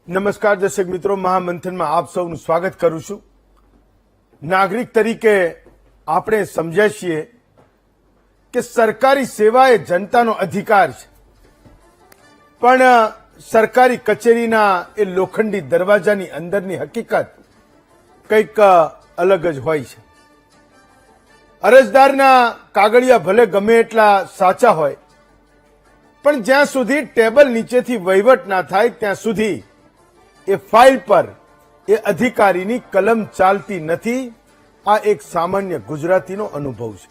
નમસ્કાર દર્શક મિત્રો, મહામંથનમાં આપ સૌનું સ્વાગત કરું છું। નાગરિક તરીકે આપણે સમજ્યા છીએ કે સરકારી સેવા એ જનતાનો અધિકાર છે, પણ સરકારી કચેરીના એ લોખંડી દરવાજાની અંદરની હકીકત કંઈક અલગ જ હોય છે। અરજદારના કાગળિયા ભલે ગમે એટલા સાચા હોય, પણ જ્યાં સુધી ટેબલ નીચેથી વહીવટ ના થાય ત્યાં સુધી એ ફાઇલ પર એ અધિકારીની કલમ ચાલતી નથી। આ એક સામાન્ય ગુજરાતીનો અનુભવ છે।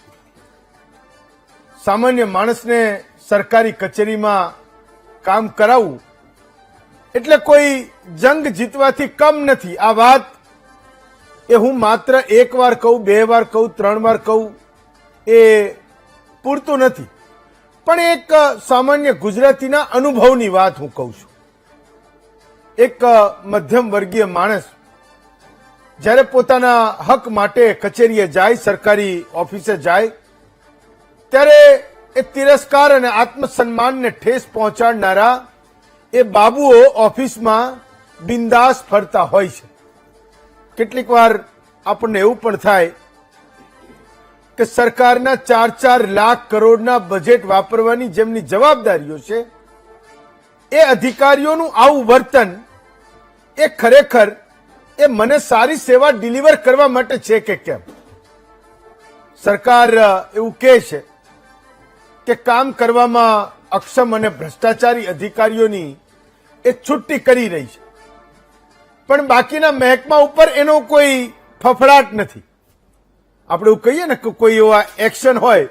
સામાન્ય માણસને સરકારી કચેરીમાં કામ કરાવવું એટલે કોઈ જંગ જીતવાથી કમ નથી। આ વાત એ હું માત્ર એક વાર કહું, બે વાર કહું, ત્રણ વાર કહું એ પૂરતું નથી, પણ એક સામાન્ય ગુજરાતીના અનુભવની વાત હું કહું છું। એક મધ્યમ વર્ગીય માણસ જ્યારે પોતાના હક માટે કચેરીએ જાય, સરકારી ઓફિસે જાય, ત્યારે એ તિરસ્કાર અને આત્મસન્માનને ઠેસ પહોંચાડનારા એ બાબુઓ ઓફિસમાં બિંદાસ ફરતા હોય છે। કેટલીક વાર આપણને એવું પણ થાય કે સરકારના 4-4 લાખ કરોડના બજેટ વાપરવાની જેમની જવાબદારીઓ છે, એ અધિકારીઓનું આવું વર્તન એ ખરેખર એ મને સારી સેવા ડિલિવર કરવા માટે છે કે કેમ? સરકાર એવું કહે છે કે કામ કરવામાં અક્ષમ અને ભ્રષ્ટાચારી અધિકારીઓની એ છુટ્ટી કરી રહી છે, પણ બાકીના મહેકમા ઉપર એનો કોઈ ફફડાટ નથી। આપણે એવું કહીએ ને કે કોઈ એવા એક્શન હોય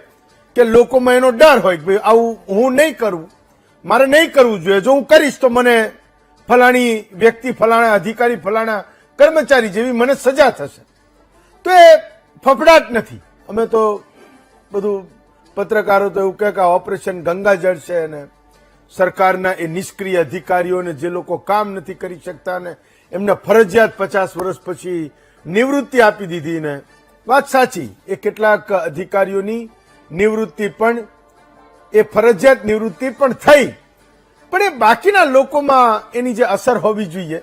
કે લોકોમાં એનો ડર હોય કે ભાઈ આવું હું નહીં કરું, મારે નહીં કરવું જોઈએ, જો હું કરીશ તો મને ફલાણી વ્યક્તિ, ફલાણા અધિકારી, ફલાણા કર્મચારી જેવી મને સજા થશે, તો એ ફફડાટ નથી। અમે તો બધું પત્રકારો તો એવું કહે કે ઓપરેશન ગંગાજળ છે અને સરકારના એ નિષ્ક્રિય અધિકારીઓને જે લોકો કામ નથી કરી શકતા ને એમને ફરજિયાત 50 વર્ષ પછી નિવૃત્તિ આપી દીધી ને વાત સાચી, એ કેટલાક અધિકારીઓની નિવૃત્તિ પણ એ ફરજિયાત નિવૃત્તિ પણ થઈ, પણ એ બાકીના લોકોમાં એની જે અસર હોવી જોઈએ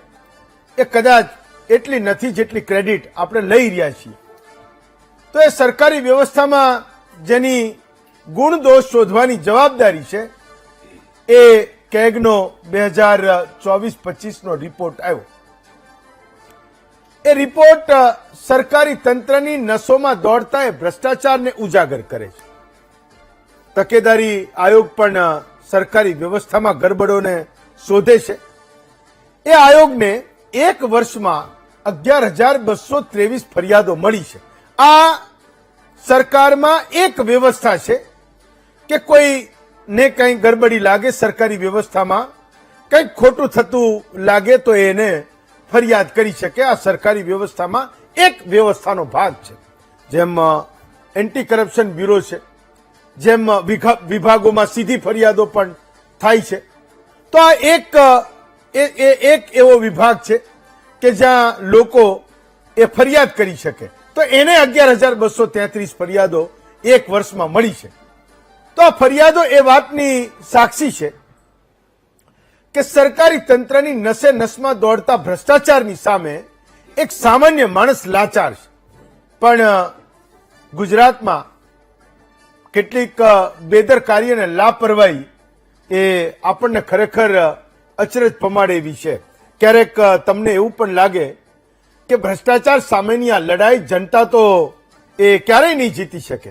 એ કદાચ એટલી નથી જેટલી ક્રેડિટ આપણે લઈ રહ્યા છીએ। તો એ સરકારી વ્યવસ્થામાં જેની ગુણ દોષ શોધવાની જવાબદારી છે, એ કેગનો 2024-25નો રિપોર્ટ આવ્યો। એ રિપોર્ટ સરકારી તંત્રની નસોમાં દોડતા એ ભ્રષ્ટાચારને ઉજાગર કરે છે। તકેદારી આયોગ પણ સરકારી વ્યવસ્થામાં ગરબડોને શોધે છે। એ આયોગને એક વર્ષમાં 11,223 ફરિયાદો મળી છે। આ સરકારમાં એક વ્યવસ્થા છે કે કોઈને કંઈ ગરબડી લાગે, સરકારી વ્યવસ્થામાં કંઈક ખોટું થતું લાગે તો એને ફરિયાદ કરી શકે। આ સરકારી વ્યવસ્થામાં એક વ્યવસ્થાનો ભાગ છે। જેમ એન્ટી કરપ્શન બ્યુરો છે, જેમ વિભાગોમાં સીધી ફરિયાદો પણ થાય છે, તો આ એક એવો વિભાગ છે કે જ્યાં લોકો એ ફરિયાદ કરી શકે, તો એને 11,233 ફરિયાદો એક વર્ષમાં મળી છે। તો આ ફરિયાદો એ વાતની સાક્ષી છે કે સરકારી તંત્રની નસે નસમાં દોડતા ભ્રષ્ટાચારની સામે એક સામાન્ય માણસ લાચાર છે। પણ ગુજરાતમાં કેટલીક બેદરકારી અને લાપરવાહી એ આપણને ખરેખર અચરજ પમાડે એવી છે। ક્યારેક તમને એવું પણ લાગે કે ભ્રષ્ટાચાર સામેની આ લડાઈ જનતા તો એ ક્યારેય નહીં જીતી શકે।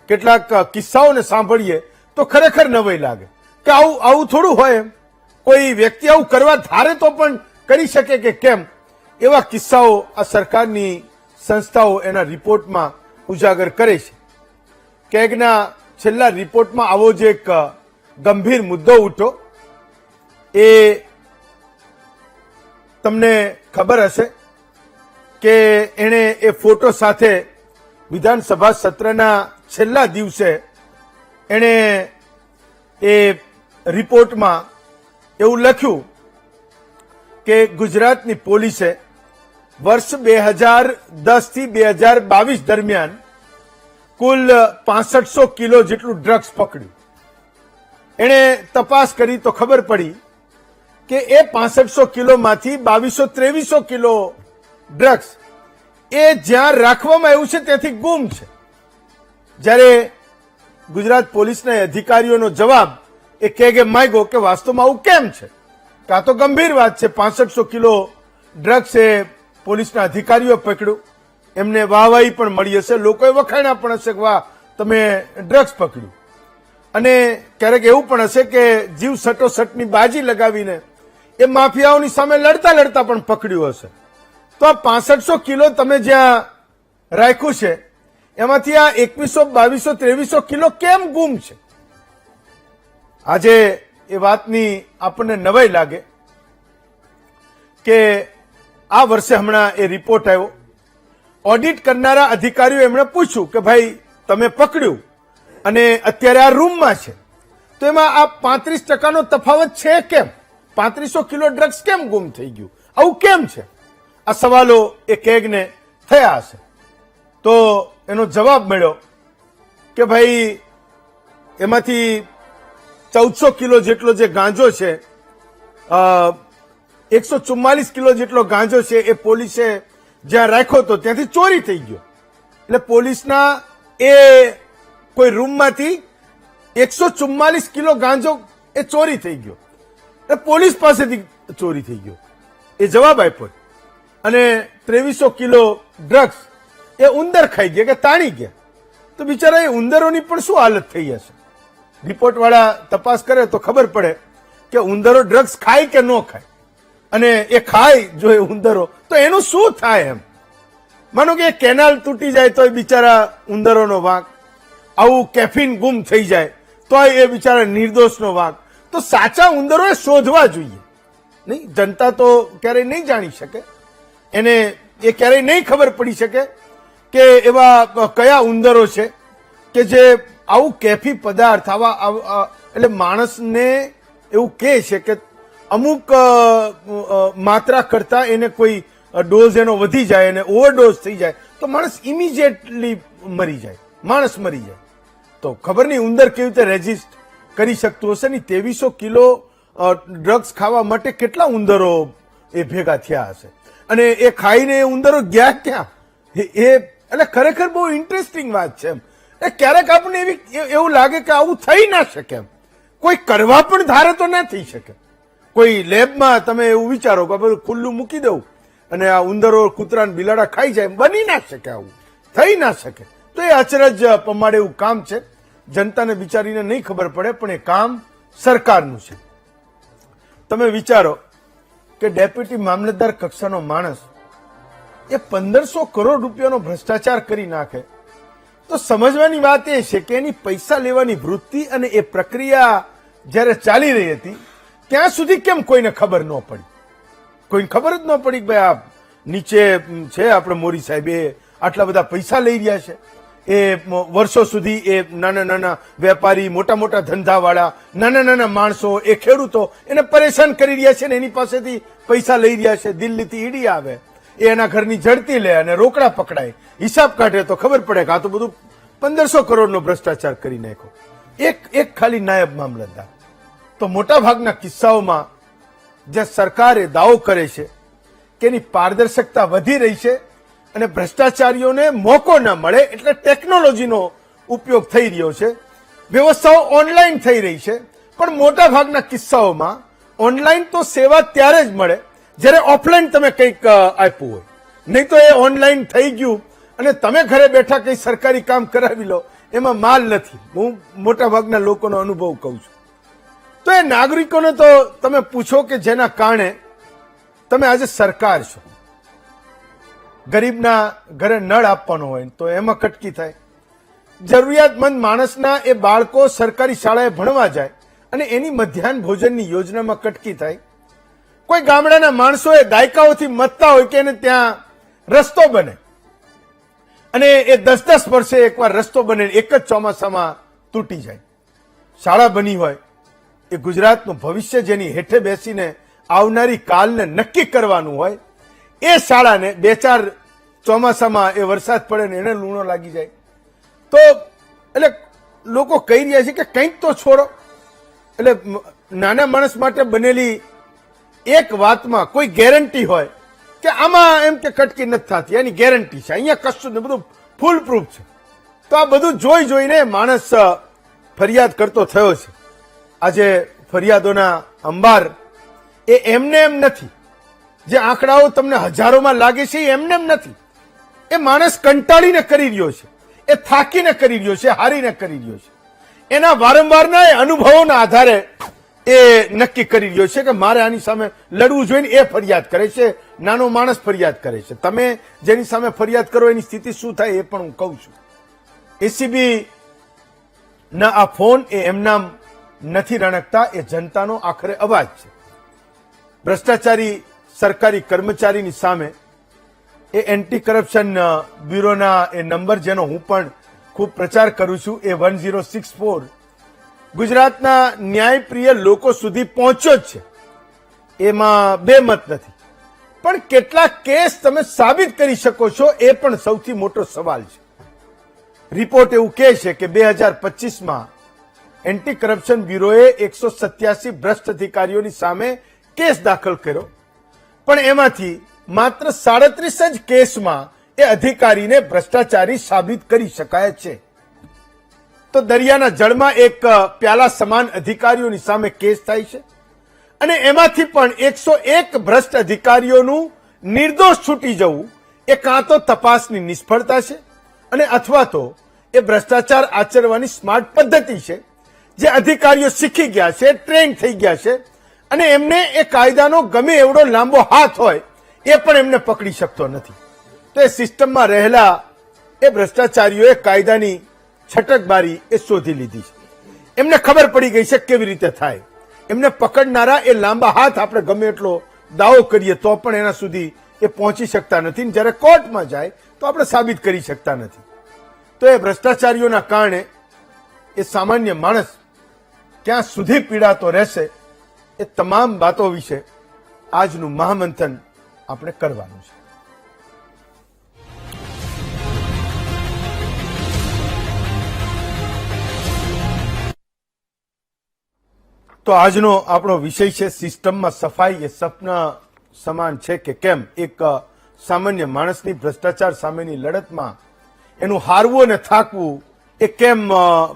કેટલાક કિસ્સાઓને સાંભળીએ તો ખરેખર નવાઈ લાગે કે આવું થોડું હોય, એમ કોઈ વ્યક્તિ આવું કરવા ધારે તો પણ કરી શકે કે કેમ? એવા કિસ્સાઓ આ સરકારની સંસ્થાઓ એના રિપોર્ટમાં ઉજાગર કરે છે। કેગના છેલ્લા રિપોર્ટમાં આવો જ એક ગંભીર મુદ્દો ઉઠો, એ તમને ખબર હશે કે એણે એ ફોટો સાથે વિધાનસભા સત્રના છેલ્લા દિવસે એણે એ રિપોર્ટમાં એવું લખ્યું કે ગુજરાતની પોલીસે વર્ષ 2010 થી 2022 દરમિયાન કુલ 6500 કિલો જેટલું ડ્રગ્સ પકડ્યું। એણે તપાસ કરી તો ખબર પડી કે એ 6500 કિલોમાંથી 2200-2300 કિલો ડ્રગ્સ એ જ્યાં રાખવામાં આવ્યું છે ત્યાંથી ગુમ છે. જ્યારે ગુજરાત પોલીસના અધિકારીઓનો જવાબ એ કે માંગ્યો કે વાસ્તવમાં આવું કેમ છે, કે આ તો ગંભીર વાત છે. 6500 કિલો ડ્રગ્સ એ પોલીસના અધિકારીઓ પકડ્યું, એમને વાહવાહી પણ મળી હશે, લોકોએ વખાણ્યા પણ હશે કે વાહ તમે ડ્રગ્સ પકડ્યું. અને ક્યારેક એવું પણ હશે કે જીવ સટોસટની બાજી લગાવીને એ માફિયાઓની સામે લડતા લડતા પણ પકડ્યું હશે. તો આ 6500 કિલો તમે જ્યાં રાખ્યું છે એમાંથી આ 2100-2200-2300 કિલો કેમ ગુમ છે? આજે એ વાતની આપણને નવાઈ લાગે કે આ વર્ષે હમણાં એ રિપોર્ટ આવ્યો, ઓડિટ કરનારા અધિકારીઓ એમણે પૂછ્યું કે ભાઈ તમે પકડ્યું અને અત્યારે આ રૂમમાં છે, તો એમાં આ 35%નો તફાવત છે કેમ? 3500 કિલો ડ્રગ્સ કેમ ગુમ થઈ ગયું? આવું કેમ છે? આ સવાલો એ કેગને થયા હશે. તો એનો જવાબ મળ્યો કે ભાઈ એમાંથી 1400 કિલો જેટલો જે ગાંજો છે, 144 કિલો જેટલો ગાંજો છે એ પોલીસે જ્યાં રાખ્યો હતો ત્યાંથી ચોરી થઈ ગયો. એટલે પોલીસના એ કોઈ રૂમમાંથી 144 કિલો ગાંજો એ ચોરી થઈ ગયો, એ પોલીસ પાસેથી ચોરી થઈ ગયો, એ જવાબ આપ્યો. અને 2300 કિલો ડ્રગ્સ એ ઉંદર ખાઈ ગયા કે તાણી ગયા. તો બિચારા એ ઉંદરોની પણ શું હાલત થઈ હશે? રિપોર્ટ વાળા તપાસ કરે તો ખબર પડે કે ઉંદરો ડ્રગ્સ ખાય કે ન ખાય, અને એ ખાય જો એ ઉંદરો તો એનું શું થાય? એમ માનો કે કેનાલ તૂટી જાય તો એ બિચારા ઉંદરોનો વાંક, આવું કેફીન ગુમ થઈ જાય તો એ બિચારા નિર્દોષનો વાંક. તો સાચા ઉંદરો એ શોધવા જોઈએ. નહીં, જનતા તો ક્યારેય નહીં જાણી શકે, એને એ ક્યારેય નહીં ખબર પડી શકે કે એવા કયા ઉંદરો છે કે જે આવું કેફી પદાર્થ આવા એટલે માણસને એવું કહે છે કે અમુક માત્રા કરતા એને કોઈ ડોઝ એનો વધી જાય અને ઓવરડોઝ થઈ જાય તો માણસ ઇમિડિયેટલી મરી જાય, માણસ મરી જાય. તો ખબર નહીં ઉંદર કેવી રીતે રેઝિસ્ટ કરી શકતું હશે. ને 2300 કિલો ડ્રગ્સ ખાવા માટે કેટલા ઉંદરો એ ભેગા થયા હશે, અને એ ખાઈને એ ઉંદરો ગયા ક્યાં? એ એટલે ખરેખર બહુ ઇન્ટરેસ્ટિંગ વાત છે. એમ એ ક્યારેક આપણને એવું લાગે કે આવું થઈ ના શકે, એમ કોઈ કરવા પણ ધારે તો ના થઈ શકે. કોઈ લેબમાં તમે એવું વિચારો કે બધું ખુલ્લું મૂકી દઉં અને આ ઉંદરો કૂતરા બિલાડા ખાઈ જાય, બની ના શકે, આવું થઈ ના શકે. તો એ અચરજ પમાડે એવું કામ છે. જનતાને બિચારીને નહીં ખબર પડે, પણ એ કામ સરકારનું છે. તમે વિચારો કે ડેપ્યુટી મામલતદાર કક્ષાનો માણસ એ 1500 કરોડ રૂપિયાનો ભ્રષ્ટાચાર કરી નાખે તો સમજવાની વાત એ છે કે એની પૈસા લેવાની વૃત્તિ અને એ પ્રક્રિયા જ્યારે ચાલી રહી હતી ત્યાં સુધી કેમ કોઈને ખબર ન પડી? કોઈને ખબર જ ન પડી કે ભાઈ આ નીચે છે આપણે મોરી સાહેબ એ આટલા બધા પૈસા લઈ રહ્યા છે. એ વર્ષો સુધી એ નાના નાના વેપારી, મોટા મોટા ધંધાવાળા, નાના નાના માણસો, એ ખેડૂતો એને પરેશાન કરી રહ્યા છે ને એની પાસેથી પૈસા લઈ રહ્યા છે. દિલ્હીથી ઈડી આવે, એ એના ઘરની ઝડપી લે અને રોકડા પકડાય, હિસાબ કાઢે તો ખબર પડે કે આ તો બધું 1500 કરોડનો ભ્રષ્ટાચાર કરી નાખ્યો. એક ખાલી નાયબ મામલતદાર. તો મોટા ભાગના કિસ્સાઓમાં જે સરકારે દાવો કરે છે કે એની પારદર્શકતા વધી રહી છે અને ભ્રષ્ટાચારીઓને મોકો ન મળે એટલે ટેકનોલોજીનો ઉપયોગ થઈ રહ્યો છે, વ્યવસ્થાઓ ઓનલાઈન થઈ રહી છે. પણ મોટા ભાગના કિસ્સાઓમાં ઓનલાઈન તો સેવા ત્યારે જ મળે જ્યારે ઓફલાઈન તમે કંઈક આપ્યું હોય. નહીં તો એ ઓનલાઈન થઈ ગયું અને તમે ઘરે બેઠા કંઈ સરકારી કામ કરાવી લો, એમાં માલ નથી. હું મોટા ભાગના લોકોનો અનુભવ કહું છું. તો એ નાગરિકોને તો તમે પૂછો કે જેના કારણે તમે આજે સરકાર છો, ગરીબના ઘરે નળ આપવાનો હોય તો એમાં કટકી થાય, જરૂરિયાતમંદ માણસના એ બાળકો સરકારી શાળાએ ભણવા જાય અને એની મધ્યાહન ભોજનની યોજનામાં કટકી થાય, કોઈ ગામડાના માણસો એ દાયકાઓથી મતતા હોય કે એને ત્યાં રસ્તો બને અને એ 10-10 વર્ષે એકવાર રસ્તો બને, એક જ ચોમાસામાં તૂટી જાય. શાળા બની હોય, એ ગુજરાતનું ભવિષ્ય જેની હેઠે બેસીને આવનારી કાલને નક્કી કરવાનું હોય, એ શાળાને 2-4 ચોમાસામાં એ વરસાદ પડે ને એને લૂણો લાગી જાય. તો એટલે લોકો કહી રહ્યા છે કે કંઈક તો છોડો. એટલે નાના માણસ માટે બનેલી એક વાતમાં કોઈ ગેરંટી હોય કે આમાં એમ કે કટકી નથી થતી, એની ગેરંટી છે, અહીંયા કશું ને બધું ફૂલ પ્રૂફ છે, તો આ બધું જોઈ જોઈને માણસ ફરિયાદ કરતો થયો છે. આજે ફરિયાદોના અંબાર એ એમને એમ નથી, જે આંકડાઓ તમને હજારોમાં લાગે છે એ એમને એમ નથી, એ માણસ કંટાળીને કરી રહ્યો છે, એ થાકીને કરી રહ્યો છે, હારીને કરી રહ્યો છે. એના વારંવારના એ અનુભવોના આધારે એ નક્કી કરી રહ્યો છે કે મારે આની સામે લડવું જોઈએ. એ ફરિયાદ કરે છે, નાનો માણસ ફરિયાદ કરે છે. તમે જેની સામે ફરિયાદ કરો એની સ્થિતિ શું થાય એ પણ હું કહું છું. એસીબી ના આ ફોન એ એમનામ નથી રણકતા, એ જનતાનો આખરે અવાજ છે. ભ્રષ્ટાચારી સરકારી કર્મચારીની સામે એ એન્ટી કરપ્શન બ્યુરોના એ નંબર, જેનો હું પણ ખૂબ પ્રચાર કરું છું, એ 1064 ગુજરાતના ન્યાયપ્રિય લોકો સુધી પહોંચ્યો જ છે. એમાં બે મત નથી, પણ કેટલા કેસ તમે સાબિત કરી શકો છો એ પણ સૌથી મોટો સવાલ છે. રિપોર્ટ એવું કહે છે કે 2025માં એન્ટી કરપ્શન બ્યુરોએ 187 ભ્રષ્ટ અધિકારીઓની સામે કેસ દાખલ કર્યો, પણ એમાંથી માત્ર 37 જ કેસમાં એ અધિકારીને ભ્રષ્ટાચારી સાબિત કરી શકાય છે. તો દરિયાના જળમાં એક પ્યાલા સમાન અધિકારીઓની સામે કેસ થાય છે, અને એમાંથી પણ 101 ભ્રષ્ટ અધિકારીઓનું નિર્દોષ છૂટી જવું એ કાં તો તપાસની નિષ્ફળતા છે, અને અથવા તો એ ભ્રષ્ટાચાર આચરવાની સ્માર્ટ પદ્ધતિ છે, જે અધિકારીઓ શીખી ગયા છે, ટ્રેન થઈ ગયા છે, અને એમને એ કાયદાનો ગમે એવડો લાંબો હાથ હોય એ પણ એમને પકડી શકતો નથી. તો એ સિસ્ટમમાં રહેલા એ ભ્રષ્ટાચારીઓએ કાયદાની છટકબારી એ શોધી લીધી છે. એમને ખબર પડી ગઈ છે કેવી રીતે થાય. એમને પકડનારા એ લાંબા હાથ આપણે ગમે એટલો દાવો કરીએ તો પણ એના સુધી એ પહોંચી શકતા નથી. જ્યારે કોર્ટમાં જાય તો આપણે સાબિત કરી શકતા નથી. તો એ ભ્રષ્ટાચારીઓના કારણે એ સામાન્ય માણસ ક્યાં સુધી પીડાતો રહેશે, એ તમામ વાતો વિશે આજનું મહામંથન આપણે કરવાનું છે. તો આજનો આપણો વિષય છે સિસ્ટમમાં સફાઈ એ સપના સમાન છે કે કેમ. એક સામાન્ય માણસની ભ્રષ્ટાચાર સામેની લડતમાં એનું હારવું અને થાકવું એ કેમ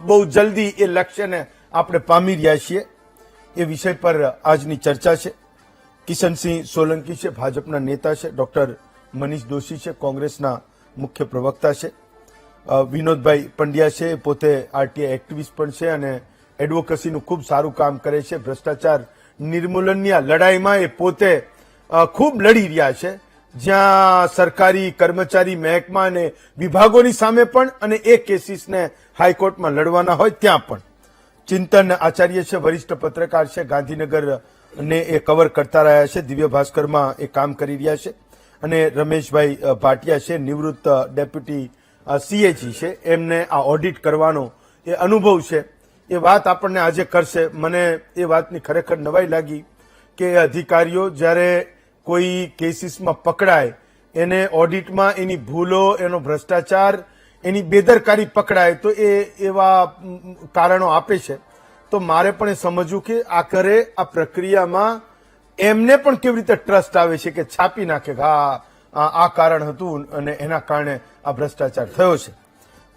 બહુ જલ્દી એ લક્ષ્યને આપણે પામી રહ્યા છીએ, એ વિષય પર આજની ચર્ચા છે. કિશનસિંહ સોલંકી છે, ભાજપના નેતા છે. ડોક્ટર મનીષ દોશી છે, કોંગ્રેસના મુખ્ય પ્રવક્તા છે. વિનોદભાઈ પંડ્યા છે, પોતે આરટીઆઈ એક્ટિવિસ્ટ પણ છે અને એડવોકેસીનું ખૂબ સારું કામ કરે છે. ભ્રષ્ટાચાર નિર્મૂલનની આ લડાઈમાં એ પોતે ખૂબ લડી રહ્યા છે, જ્યાં સરકારી કર્મચારી મહેકમા અને વિભાગોની સામે પણ, અને એ કેસીસને હાઈકોર્ટમાં લડવાના હોય ત્યાં પણ. ચિંતન આચાર્ય છે, વરિષ્ઠ પત્રકાર છે, ગાંધીનગર ને એ કવર કરતા રહ્યા છે, દિવ્ય ભાસ્કરમાં એ કામ કરી રહ્યા છે. અને રમેશભાઈ ભાટિયા છે, નિવૃત્ત ડેપ્યુટી સીએજી છે, એમને આ ઓડિટ કરવાનો એ અનુભવ છે. એ વાત આપણને આજે કરશે. મને એ વાતની ખરેખર નવાઈ લાગી કે અધિકારીઓ જ્યારે કોઈ કેસીસમાં પકડાય, એને ઓડિટમાં એની ભૂલો, એનો ભ્રષ્ટાચાર, એની બેદરકારી પકડાય તો એ એવા કારણો આપે છે. તો મારે પણ એ સમજવું કે આખરે આ પ્રક્રિયામાં એમને પણ કેવી રીતે ટ્રસ્ટ આવે છે કે છાપી નાખે કે આ કારણ હતું અને એના કારણે આ ભ્રષ્ટાચાર થયો છે.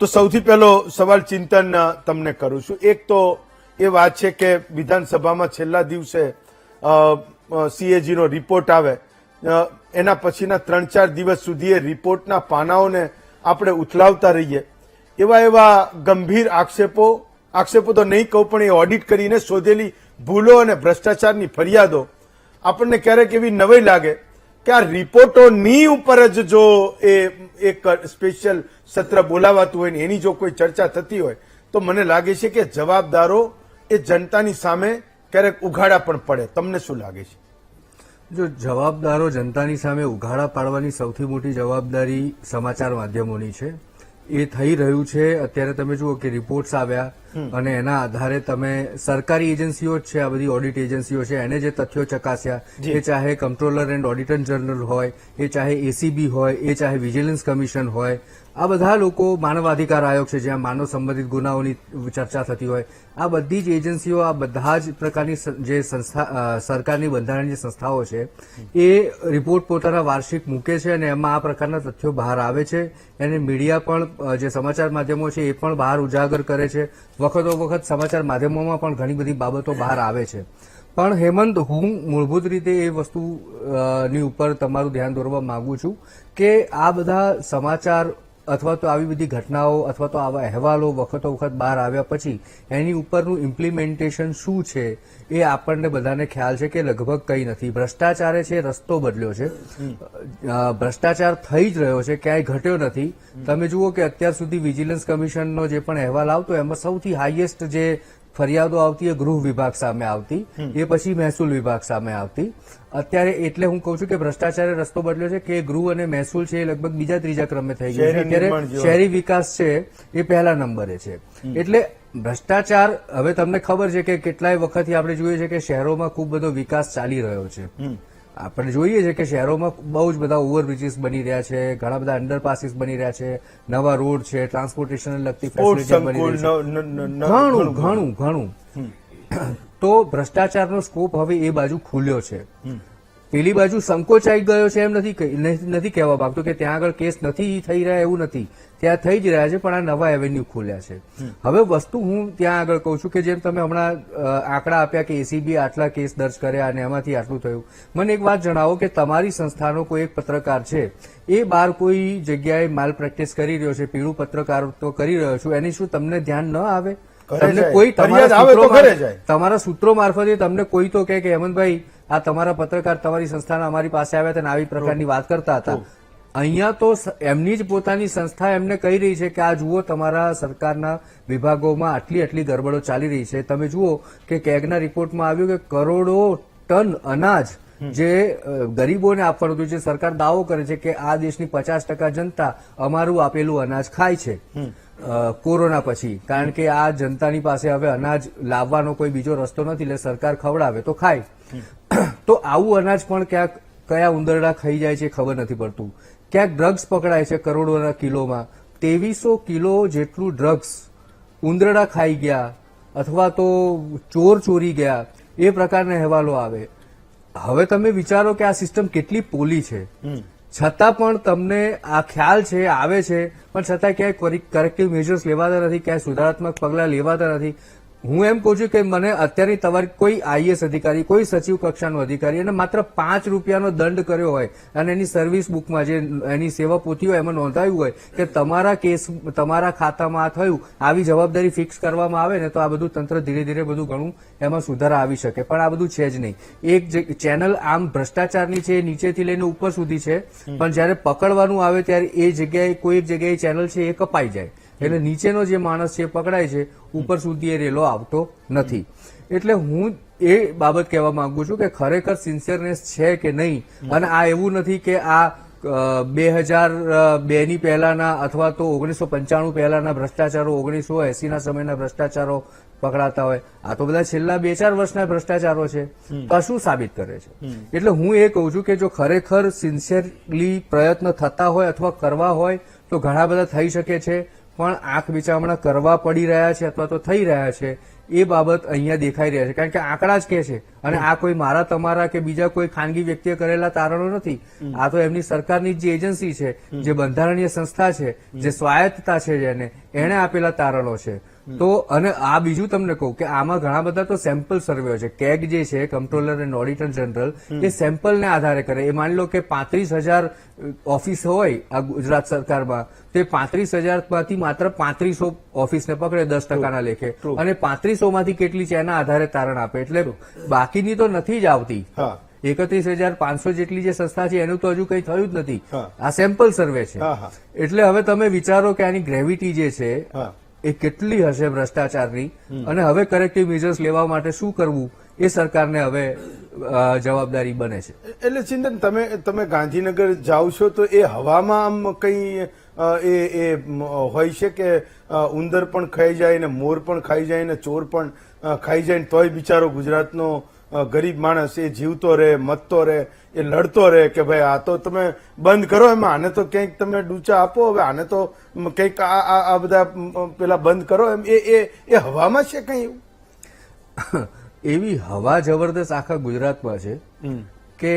તો સૌથી પહેલો સવાલ ચિંતન તમને કરું છું. એક તો એ વાત છે કે વિધાનસભામાં છેલ્લા દિવસે સીએજીનો રિપોર્ટ આવે, એના પછીના 3-4 દિવસ સુધી એ રિપોર્ટના પાનાઓને આપણે ઉથલાવતા રહીએ. એવા ગંભીર આક્ષેપો તો નહીં કહું, પણ એ ઓડિટ કરીને શોધેલી ભૂલો અને ભ્રષ્ટાચારની ફરિયાદો આપણને ક્યારેક એવી નવાઈ લાગે કે આ રિપોર્ટોની ઉપર જ જો એ એક સ્પેશિયલ સત્ર બોલાવાતું હોય ને એની જો કોઈ ચર્ચા થતી હોય તો મને લાગે છે કે જવાબદારો એ જનતાની સામે ક્યારેક ઉઘાડા પણ પડે. તમને શું લાગે છે? જો જવાબદારો જનતાની સામે ઉઘાડા પાડવાની સૌથી મોટી જવાબદારી સમાચાર માધ્યમોની છે. એ થઈ રહ્યું છે. અત્યારે તમે જુઓ કે રિપોર્ટ્સ આવ્યા અને એના આધારે તમે સરકારી એજન્સીઓ જ છે, આ બધી ઓડિટ એજન્સીઓ છે, એને જે તથ્યો ચકાસ્યા, એ ચાહે કમ્ટ્રોલર એન્ડ ઓડિટર જનરલ હોય, એ ચાહે એસીબી હોય, એ ચાહે વિજિલન્સ કમિશન હોય, આ બધા લોકો, માનવ અધિકાર આયોગ છે જ્યાં માનવ સંબંધિત ગુનાઓની ચર્ચા થતી હોય, આ બધી જ એજન્સીઓ, આ બધા જ પ્રકારની જે સંસ્થા, સરકારની બંધારણીય સંસ્થાઓ છે, એ રિપોર્ટ પોતાના વાર્ષિક મૂકે છે અને એમાં આ પ્રકારના તથ્યો બહાર આવે છે. એને મીડિયા પણ, જે સમાચાર માધ્યમો છે એ પણ બહાર ઉજાગર કરે છે. વખતો વખત સમાચાર માધ્યમોમાં પણ ઘણી બધી બાબતો બહાર આવે છે. પણ હેમંત, હું મૂળભૂત રીતે એ વસ્તુની ઉપર તમારું ધ્યાન દોરવા માંગુ છું કે આ બધા સમાચાર અથવા તો આવી બધી ઘટનાઓ અથવા તો આવા અહેવાલો વખતો વખત બહાર આવ્યા પછી એની ઉપરનું ઇમ્પ્લિમેન્ટેશન શું છે એ આપણને બધાને ખ્યાલ છે કે લગભગ કંઈ નથી. ભ્રષ્ટાચારે છે રસ્તો બદલ્યો છે, ભ્રષ્ટાચાર થઈ જ રહ્યો છે, ક્યાંય ઘટ્યો નથી. તમે જુઓ કે અત્યાર સુધી વિજિલન્સ કમિશનનો જે પણ અહેવાલ આવતો એમાં સૌથી હાઈએસ્ટ જે ફરિયાદો આવતી એ ગૃહ વિભાગ સામે આવતી, એ પછી મહેસૂલ વિભાગ સામે આવતી. અત્યારે એટલે હું કહું છું કે ભ્રષ્ટાચારે રસ્તો બદલ્યો છે કે ગૃહ અને મહેસૂલ છે એ લગભગ બીજા ત્રીજા ક્રમે થઈ ગયું છે. અત્યારે શહેરી વિકાસ છે એ પહેલા નંબરે છે. એટલે ભ્રષ્ટાચાર, હવે તમને ખબર છે કે કેટલાય વખતથી આપણે જોઈએ છે કે શહેરોમાં ખૂબ બધો વિકાસ ચાલી રહ્યો છે. આપણે જોઈએ છે કે શહેરોમાં બહુ જ બધા ઓવરબ્રિજીસ બની રહ્યા છે, ઘણા બધા અંડરપાસીસ બની રહ્યા છે, નવા રોડ છે, ટ્રાન્સપોર્ટેશનને લગતી ફેસિલિટી બની રહી છે, ઘણું ઘણું. તો ભ્રષ્ટાચારનો સ્કોપ હવે એ બાજુ ખુલ્યો છે. પેલી બાજુ સંકોચાઈ ગયો છે એમ નથી કહેવા માંગતો કે ત્યાં આગળ કેસ નથી થઈ રહ્યા, એવું નથી, ત્યાં થઈ જ રહ્યા છે, પણ આ નવા એવેન્યુ ખોલ્યા છે. હવે વસ્તુ હું ત્યાં આગળ કહું છું કે જેમ તમે હમણાં આંકડા આપ્યા કે એસીબી આટલા કેસ દર્જ કર્યા અને એમાંથી આટલું થયું, મને એક વાત જણાવો કે તમારી સંસ્થાનો કોઈ એક પત્રકાર છે એ બહાર કોઈ જગ્યાએ માલ પ્રેક્ટિસ કરી રહ્યો છે, પીળું પત્રકારત્વ કરી રહ્યો છું, એની શું તમને ધ્યાન ન આવે? તમને કોઈ તમારા સૂત્રો મારફતે તમને કોઈ તો કે હેમંતભાઈ આ તમારા પત્રકાર તમારી સંસ્થાના અમારી પાસે આવ્યા હતા અને આવી પ્રકારની વાત કરતા હતા. અહીંયા તો એમની જ પોતાની સંસ્થા એમને કહી રહી છે કે આ જુઓ તમારા સરકારના વિભાગોમાં આટલી આટલી ગરબડો ચાલી રહી છે. તમે જુઓ કે કેગના રિપોર્ટમાં આવ્યું કે કરોડો ટન અનાજ જે ગરીબોને આપવાનું હતું, જે સરકાર દાવો કરે છે કે આ દેશની 50% જનતા અમારું આપેલું અનાજ ખાય છે કોરોના પછી, કારણ કે આ જનતાની પાસે હવે અનાજ લાવવાનો કોઈ બીજો રસ્તો નથી, એટલે સરકાર ખવડાવે તો ખાય. તો આવું અનાજ પણ ક્યાંક કયા ઉંદરડા ખાઈ જાય છે ખબર નથી પડતું. ક્યાંક ડ્રગ્સ પકડાય છે કરોડોના કિલોમાં, 2300 કિલો જેટલું ડ્રગ્સ ઉંદરડા ખાઈ ગયા અથવા તો ચોર ચોરી ગયા, એ પ્રકારના અહેવાલો આવે. હવે તમે વિચારો કે આ સિસ્ટમ કેટલી પોલી છે, છતાં પણ તમને આ ખ્યાલ છે, આવે છે, પણ છતાં ક્યાંય કરેક્ટિવ મેજર્સ લેવાતા નથી, ક્યાંય સુધારાત્મક પગલાં લેવાતા નથી. હું એમ કહું છું કે મને અત્યારે તમારી કોઈ આઈએસ અધિકારી, કોઈ સચિવ કક્ષાનો અધિકારી અને માત્ર 5 રૂપિયાનો દંડ કર્યો હોય અને એની સર્વિસ બુકમાં, જે એની સેવા પોથી હોય એમાં નોંધાયું હોય કે તમારા કેસ, તમારા ખાતામાં આ થયું, આવી જવાબદારી ફિક્સ કરવામાં આવે ને તો આ બધું તંત્ર ધીરે ધીરે બધું ઘણું એમાં સુધારા આવી શકે. પણ આ બધું છે જ નહીં. એક ચેનલ આમ ભ્રષ્ટાચારની છે, નીચેથી લઈને ઉપર સુધી છે, પણ જયારે પકડવાનું આવે ત્યારે એ જગ્યાએ કોઈ એક જગ્યાએ ચેનલ છે એ કપાઈ જાય, એટલે નીચેનો જે માણસ છે પકડાય છે, ઉપર સુધી એ રેલો આવતો નથી. એટલે હું એ બાબત કહેવા માંગુ છું કે ખરેખર સિન્સિયરનેસ છે કે નહીં. અને આ એવું નથી કે આ 2002 ની પહેલાના અથવા તો 1995 પહેલાના ભ્રષ્ટાચારો, 1980 ના સમયના ભ્રષ્ટાચારો પકડાતા હોય. આ તો બધા છેલ્લા 2-4 વર્ષના ભ્રષ્ટાચારો છે. કશું સાબિત કરે છે. એટલે હું એ કહું છું કે જો ખરેખર સિન્સિયરલી પ્રયત્ન થતા હોય અથવા કરવા હોય તો ઘણા બધા થઈ શકે છે, પણ આંખ વિચારણા કરવા પડી રહ્યા છે અથવા તો થઈ રહ્યા છે, એ બાબત અહીંયા દેખાઈ રહ્યા છે. કારણ કે આંકડા જ કે છે, અને આ કોઈ મારા, તમારા કે બીજા કોઈ ખાનગી વ્યક્તિએ કરેલા તારણો નથી. આ તો એમની સરકારની જે એજન્સી છે, જે બંધારણીય સંસ્થા છે, જે સ્વાયત્તતા છે, જેને એણે આપેલા તારણો છે. તો અને આ બીજું તમને કહું કે આમાં ઘણા બધા તો સેમ્પલ સર્વે છે. કેગ જે છે, કમ્ટ્રોલર એન્ડ ઓડિટર જનરલ, એ સેમ્પલને આધારે કરે. એ માની લો કે 35,000 ઓફિસ હોય આ ગુજરાત સરકારમાં, તે 35,000 માંથી માત્ર 3500 ઓફિસને પકડે 10% લેખે, અને 3500 કેટલી છે એના આધારે તારણ આપે. એટલે બાકીની તો નથી જ આવતી. 31,500 જેટલી જે સંસ્થા છે એનું તો હજુ કંઈ થયું જ નથી. આ સેમ્પલ સર્વે છે. એટલે હવે તમે વિચારો કે આની ગ્રેવિટી જે છે એ કેટલી હશે ભ્રષ્ટાચારની, અને હવે કરેક્ટિવ મેજર્સ લેવા માટે શું કરવું એ સરકારને હવે જવાબદારી બને છે. એટલે ચિંતન તમે ગાંધીનગર જાઓ છો તો એ હવામાં આમ કઈ એ હોય છે કે ઉંદર પણ ખાઈ જાય ને મોર પણ ખાઈ જાય ને ચોર પણ ખાઈ જાય ને તોય બિચારો ગુજરાતનો ગરીબ માણસ એ જીવતો રહે, મતતો રહે, એ લડતો રહે કે ભાઈ આ તો તમે બંધ કરો, એમાં આને તો ક્યાંક તમે ડૂચા આપો, હવે આને તો કંઈક આ બધા પેલા બંધ કરો, એમ એ હવામાં છે કઈ એવું? એવી હવા જબરદસ્ત આખા ગુજરાતમાં છે કે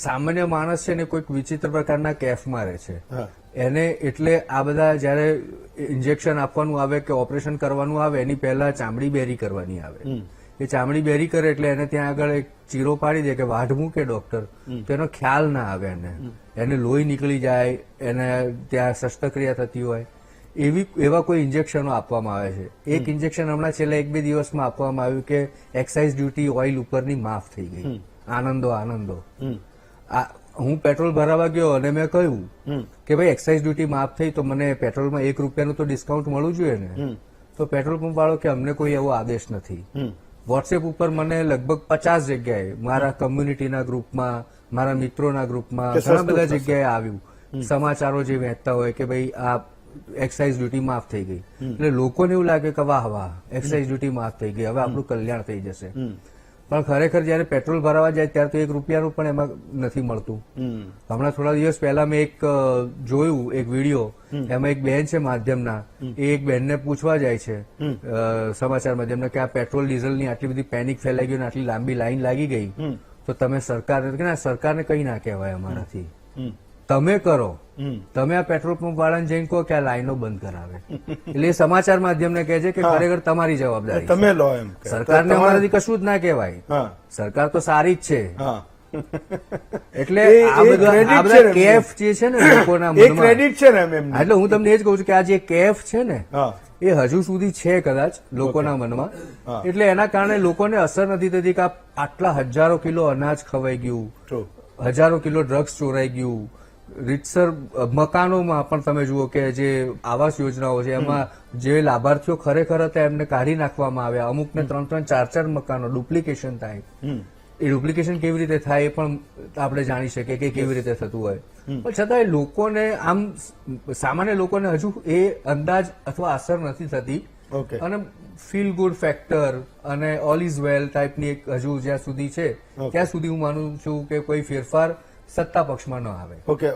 સામાન્ય માણસ છે ને કોઈક વિચિત્ર પ્રકારના કેફમાં રહે છે. એને એટલે આ બધા જયારે ઇન્જેક્શન આપવાનું આવે કે ઓપરેશન કરવાનું આવે એની પહેલા ચામડી બેરી કરવાની આવે. એ ચામડી બેરી કરે એટલે એને ત્યાં આગળ એક ચીરો પાડી દે કે વાઢ મૂકે ડોક્ટર, તો એનો ખ્યાલ ના આવે એને લોહી નીકળી જાય, એને ત્યાં શસ્ત્રક્રિયા થતી હોય, એવા કોઈ ઇન્જેક્શનો આપવામાં આવે છે. એક ઇન્જેક્શન હમણાં છેલ્લા 1-2 દિવસમાં આપવામાં આવ્યું કે એક્સાઇઝ ડ્યુટી ઓઇલ ઉપરની માફ થઈ ગઈ. આનંદો. હું પેટ્રોલ ભરાવા ગયો અને મેં કહ્યું કે ભાઈ એક્સાઇઝ ડ્યુટી માફ થઈ તો મને પેટ્રોલમાં 1 રૂપિયાનું તો ડિસ્કાઉન્ટ મળવું જોઈએ ને. તો પેટ્રોલ પંપ વાળો કે અમને કોઈ એવો આદેશ નથી. વોટ્સએપ ઉપર મને લગભગ 50 જગ્યાએ મારા કમ્યુનિટીના ગ્રુપમાં, મારા મિત્રોના ગ્રુપમાં ઘણા બધા જગ્યાએ આવ્યું સમાચારો જે વહેંચતા હોય કે ભાઈ આ એક્સાઇઝ ડ્યુટી માફ થઈ ગઈ. એટલે લોકોને એવું લાગે કે વાહ વાહ એક્સાઇઝ ડ્યુટી માફ થઈ ગઈ, હવે આપણું કલ્યાણ થઈ જશે. પણ ખરેખર જયારે પેટ્રોલ ભરાવા જાય ત્યારે તો 1 રૂપિયાનું પણ એમાં નથી મળતું. હમણાં થોડા દિવસ પહેલા મેં એક જોયું એક વિડીયો, એમાં એક બેન છે માધ્યમના, એ એક બેનને પૂછવા જાય છે સમાચાર માધ્યમના કે આ પેટ્રોલ ડીઝલની આટલી બધી પેનિક ફેલાઈ ગઈ, આટલી લાંબી લાઈન લાગી ગઈ, તો તમે સરકારને કઈ ના કહેવાય અમારાથી, તમે કરો, તમે આ પેટ્રોલ પંપ વાળાને જઈને કહો કે આ લાઈનો બંધ કરાવે. એટલે એ સમાચાર માધ્યમને કહે છે કે ખરેખર તમારી જવાબદારી તમે લો એમ. સરકારને અમારાથી કશું જ ના કહેવાય, સરકાર તો સારી જ છે. એટલે આ બધા કેફ જે છે ને લોકોના મનમાં, ક્રેડિટ છે ને એમ. એટલે હું તમને એ જ કહું છું કે આ જે કેફ છે ને એ હજુ સુધી છે કદાચ લોકોના મનમાં. એટલે એના કારણે લોકોને અસર નથી થતી કે આટલા હજારો કિલો અનાજ ખવાઈ ગયું, હજારો કિલો ડ્રગ્સ ચોરાઈ ગયું, રીતસર મકાનોમાં પણ તમે જુઓ કે જે આવાસ યોજનાઓ છે એમાં જે લાભાર્થીઓ ખરેખર હતા એમને કાઢી નાખવામાં આવ્યા. અમુકને 3-3, 4-4 મકાનો ડુપ્લિકેશન થાય. એ ડુપ્લિકેશન કેવી રીતે થાય એ પણ આપણે જાણી શકીએ કે કેવી રીતે થતું હોય. પણ છતાંય લોકોને આમ સામાન્ય લોકોને હજુ એ અંદાજ અથવા અસર નથી થતી. અને ફીલ ગુડ ફેક્ટર અને ઓલ ઇઝ વેલ ટાઈપની એક હજુ જ્યાં સુધી છે ત્યાં સુધી હું માનું છું કે કોઈ ફેરફાર સત્તા પક્ષમાં ન આવે. ઓકે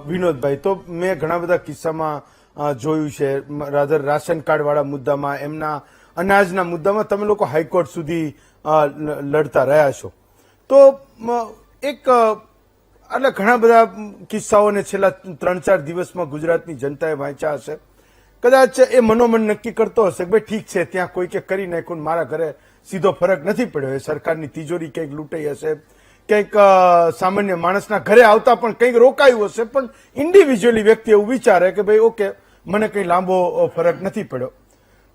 વિનોદભાઈ, તો મેં ઘણા બધા કિસ્સામાં જોયું છે, રાધર રાશન કાર્ડ વાળા મુદ્દામાં, એમના અનાજના મુદ્દામાં તમે લોકો હાઈકોર્ટ સુધી લડતા રહ્યા છો. તો એક એટલે ઘણા બધા કિસ્સાઓને છેલ્લા 3-4 દિવસમાં ગુજરાતની જનતાએ વાંચ્યા હશે. કદાચ એ મનોમન નક્કી કરતો હશે કે ભાઈ ઠીક છે, ત્યાં કોઈ કે કરી નાખ્યું, મારા ઘરે સીધો ફરક નથી પડ્યો. એ સરકારની તિજોરી કંઈક લૂંટાઈ હશે, કંઈક સામાન્ય માણસના ઘરે આવતા પણ કંઈક રોકાયું હશે, પણ ઇન્ડિવિજ્યુઅલી વ્યક્તિ એવું વિચારે કે ભાઈ ઓકે મને કંઈ લાંબો ફરક નથી પડ્યો.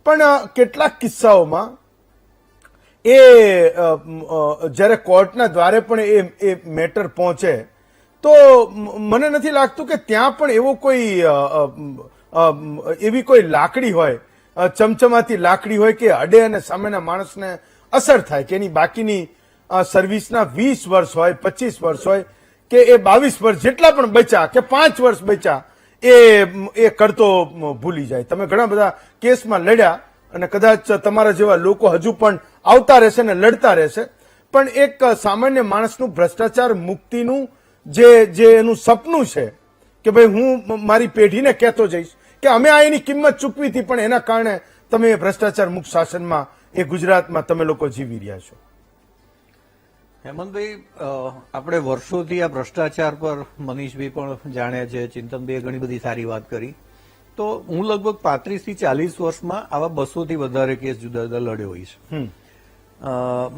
પણ કેટલાક કિસ્સાઓમાં એ જ્યારે કોર્ટના દ્વારે પણ એ મેટર પહોંચે તો મને નથી લાગતું કે ત્યાં પણ એવો કોઈ એવી કોઈ લાકડી હોય, ચમચમાતી લાકડી હોય કે અડે અને સામેના માણસને અસર થાય, કે એની બાકીની સર્વિસના 20 વર્ષ હોય, 25 વર્ષ હોય કે એ 22 વર્ષ જેટલા પણ બચ્યા કે 5 વર્ષ બચ્યા એ કરતો ભૂલી જાય. તમે ઘણા બધા કેસમાં લડ્યા અને કદાચ તમારા જેવા લોકો હજુ પણ આવતા રહેશે ને લડતા રહેશે. પણ એક સામાન્ય માણસનું ભ્રષ્ટાચાર મુક્તિનું જે એનું સપનું છે કે ભાઈ હું મારી પેઢીને કહેતો જઈશ કે અમે આ એની કિંમત ચૂકવી હતી, પણ એના કારણે તમે ભ્રષ્ટાચાર મુક્ત શાસનમાં એ ગુજરાતમાં તમે લોકો જીવી રહ્યા છો. હેમંતભાઈ, આપણે વર્ષોથી આ ભ્રષ્ટાચાર પર મનીષભાઈ પણ જાણ્યા છે, ચિંતનભાઈએ ઘણી બધી સારી વાત કરી. તો હું લગભગ 35 થી 40 વર્ષમાં આવા 200 થી વધારે કેસ જુદા જુદા લડ્યો હોઈશ.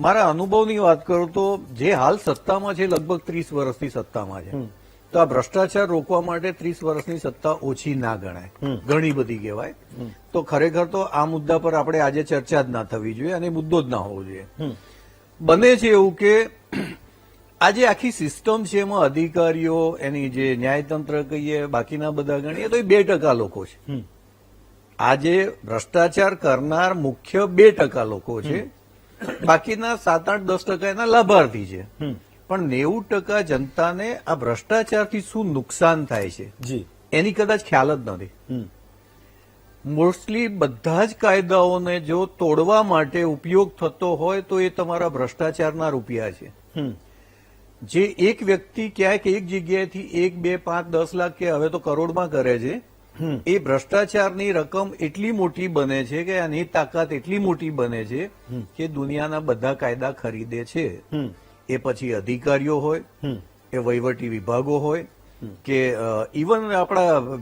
મારા અનુભવની વાત કરું તો જે હાલ સત્તામાં છે લગભગ 30 વર્ષથી સત્તામાં છે, તો આ ભ્રષ્ટાચાર રોકવા માટે 30 વર્ષની સત્તા ઓછી ના ગણાય, ઘણી બધી કહેવાય. તો ખરેખર તો આ મુદ્દા પર આપણે આજે ચર્ચા જ ના થવી જોઈએ અને મુદ્દો જ ના હોવો જોઈએ. બને છે એવું કે આજે આખી સિસ્ટમ છે એમાં અધિકારીઓ, એની જે ન્યાયતંત્ર કહીએ, બાકીના બધા ગણીએ તો એ 2% લોકો છે. આજે ભ્રષ્ટાચાર કરનાર મુખ્ય 2% લોકો છે બાકીના 7-8-10% એના લાભાર્થી છે. પણ 90% જનતાને આ ભ્રષ્ટાચારથી શું નુકસાન થાય છે જી એની કદાચ ખ્યાલ જ નથી. મોસ્ટલી બધા જ કાયદાઓને જો તોડવા માટે ઉપયોગ થતો હોય તો એ તમારા ભ્રષ્ટાચારના રૂપિયા છે. જે એક વ્યક્તિ ક્યાંક એક જગ્યાએથી 1, 2, 5, 10 લાખ કે હવે તો કરોડમાં કરે છે, એ ભ્રષ્ટાચારની રકમ એટલી મોટી બને છે કે આની તાકાત એટલી મોટી બને છે કે દુનિયાના બધા કાયદા ખરીદે છે. એ પછી અધિકારીઓ હોય, એ વહીવટી વિભાગો હોય કે ઇવન આપણા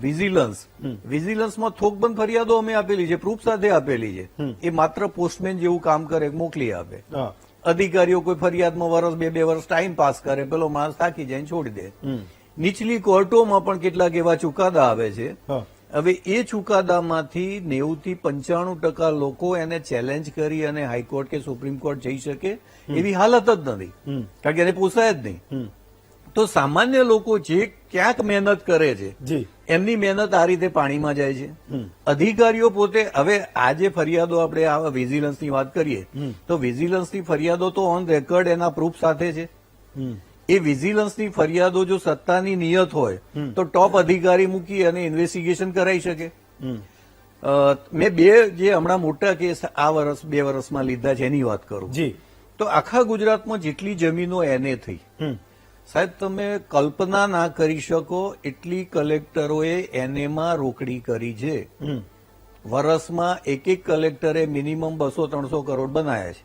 વિજિલન્સમાં થોકબંધ ફરિયાદો અમે આપેલી છે, પ્રૂફ સાથે આપેલી છે. એ માત્ર પોસ્ટમેન જેવું કામ કરે, મોકલી આપે. અધિકારીઓ કોઈ ફરિયાદમાં વર્ષ 2 વર્ષ ટાઈમ પાસ કરે, પેલો માણસ થાકી જાય છોડી દે. નીચલી કોર્ટોમાં પણ કેટલાક એવા ચુકાદા આવે છે. હવે એ ચુકાદામાંથી 90-95% લોકો એને ચેલેન્જ કરી અને હાઈકોર્ટ કે સુપ્રીમ કોર્ટ જઈ શકે એવી હાલત જ નથી, કારણ કે એને પોસાય જ નહીં. તો સામાન્ય લોકો જે ક્યાંક મહેનત કરે છે એમની મહેનત આ રીતે પાણીમાં જાય છે. અધિકારીઓ પોતે હવે આ જે ફરિયાદો આપણે આ વિજિલન્સની વાત કરીએ તો વિજિલન્સની ફરિયાદો તો ઓન રેકોર્ડ એના પ્રૂફ સાથે છે. એ વિજિલન્સની ફરિયાદો જો સત્તાની નિયત હોય તો ટોપ અધિકારી મૂકી અને ઇન્વેસ્ટિગેશન કરાઈ શકે. મેં 2 જે હમણાં મોટા કેસ આ 2 વર્ષમાં લીધા છે એની વાત કરું તો આખા ગુજરાતમાં જેટલી જમીનો એને થઈ, સાહેબ તમે કલ્પના ના કરી શકો એટલી કલેક્ટરોએ એનેમાં રોકડી કરી છે. વર્ષમાં એક કલેક્ટરે મિનિમમ 200-300 કરોડ બનાવ્યા છે.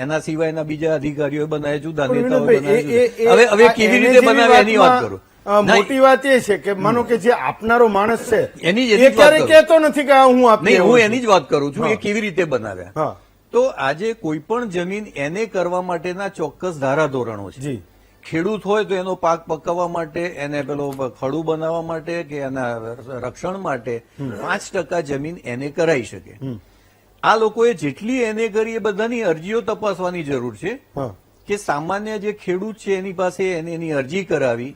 એના સિવાયના બીજા અધિકારીઓએ બનાવ્યા, જુદા નેતાઓએ બનાવ્યા. હવે કેવી રીતે બનાવ્યા એની વાત કરું. મોટી વાત એ છે કે માનો કે જે આપનારો માણસ છે એની એ ક્યારે કહેતો નથી કે હું આપી, હું એની જ વાત કરું છું. એ કેવી રીતે બનાવ્યા. તો આજે કોઈ પણ જમીન એને કરવા માટેના ચોક્કસ ધારાધોરણો છે. ખેડૂત હોય તો એનો પાક પકવવા માટે, એને પેલો ખડું બનાવવા માટે કે એના રક્ષણ માટે 5% જમીન એને કરાઈ શકે. આ લોકોએ જેટલી એને કરી એ બધાની અરજીઓ તપાસવાની જરૂર છે કે સામાન્ય જે ખેડૂત છે એની પાસે એની અરજી કરાવી,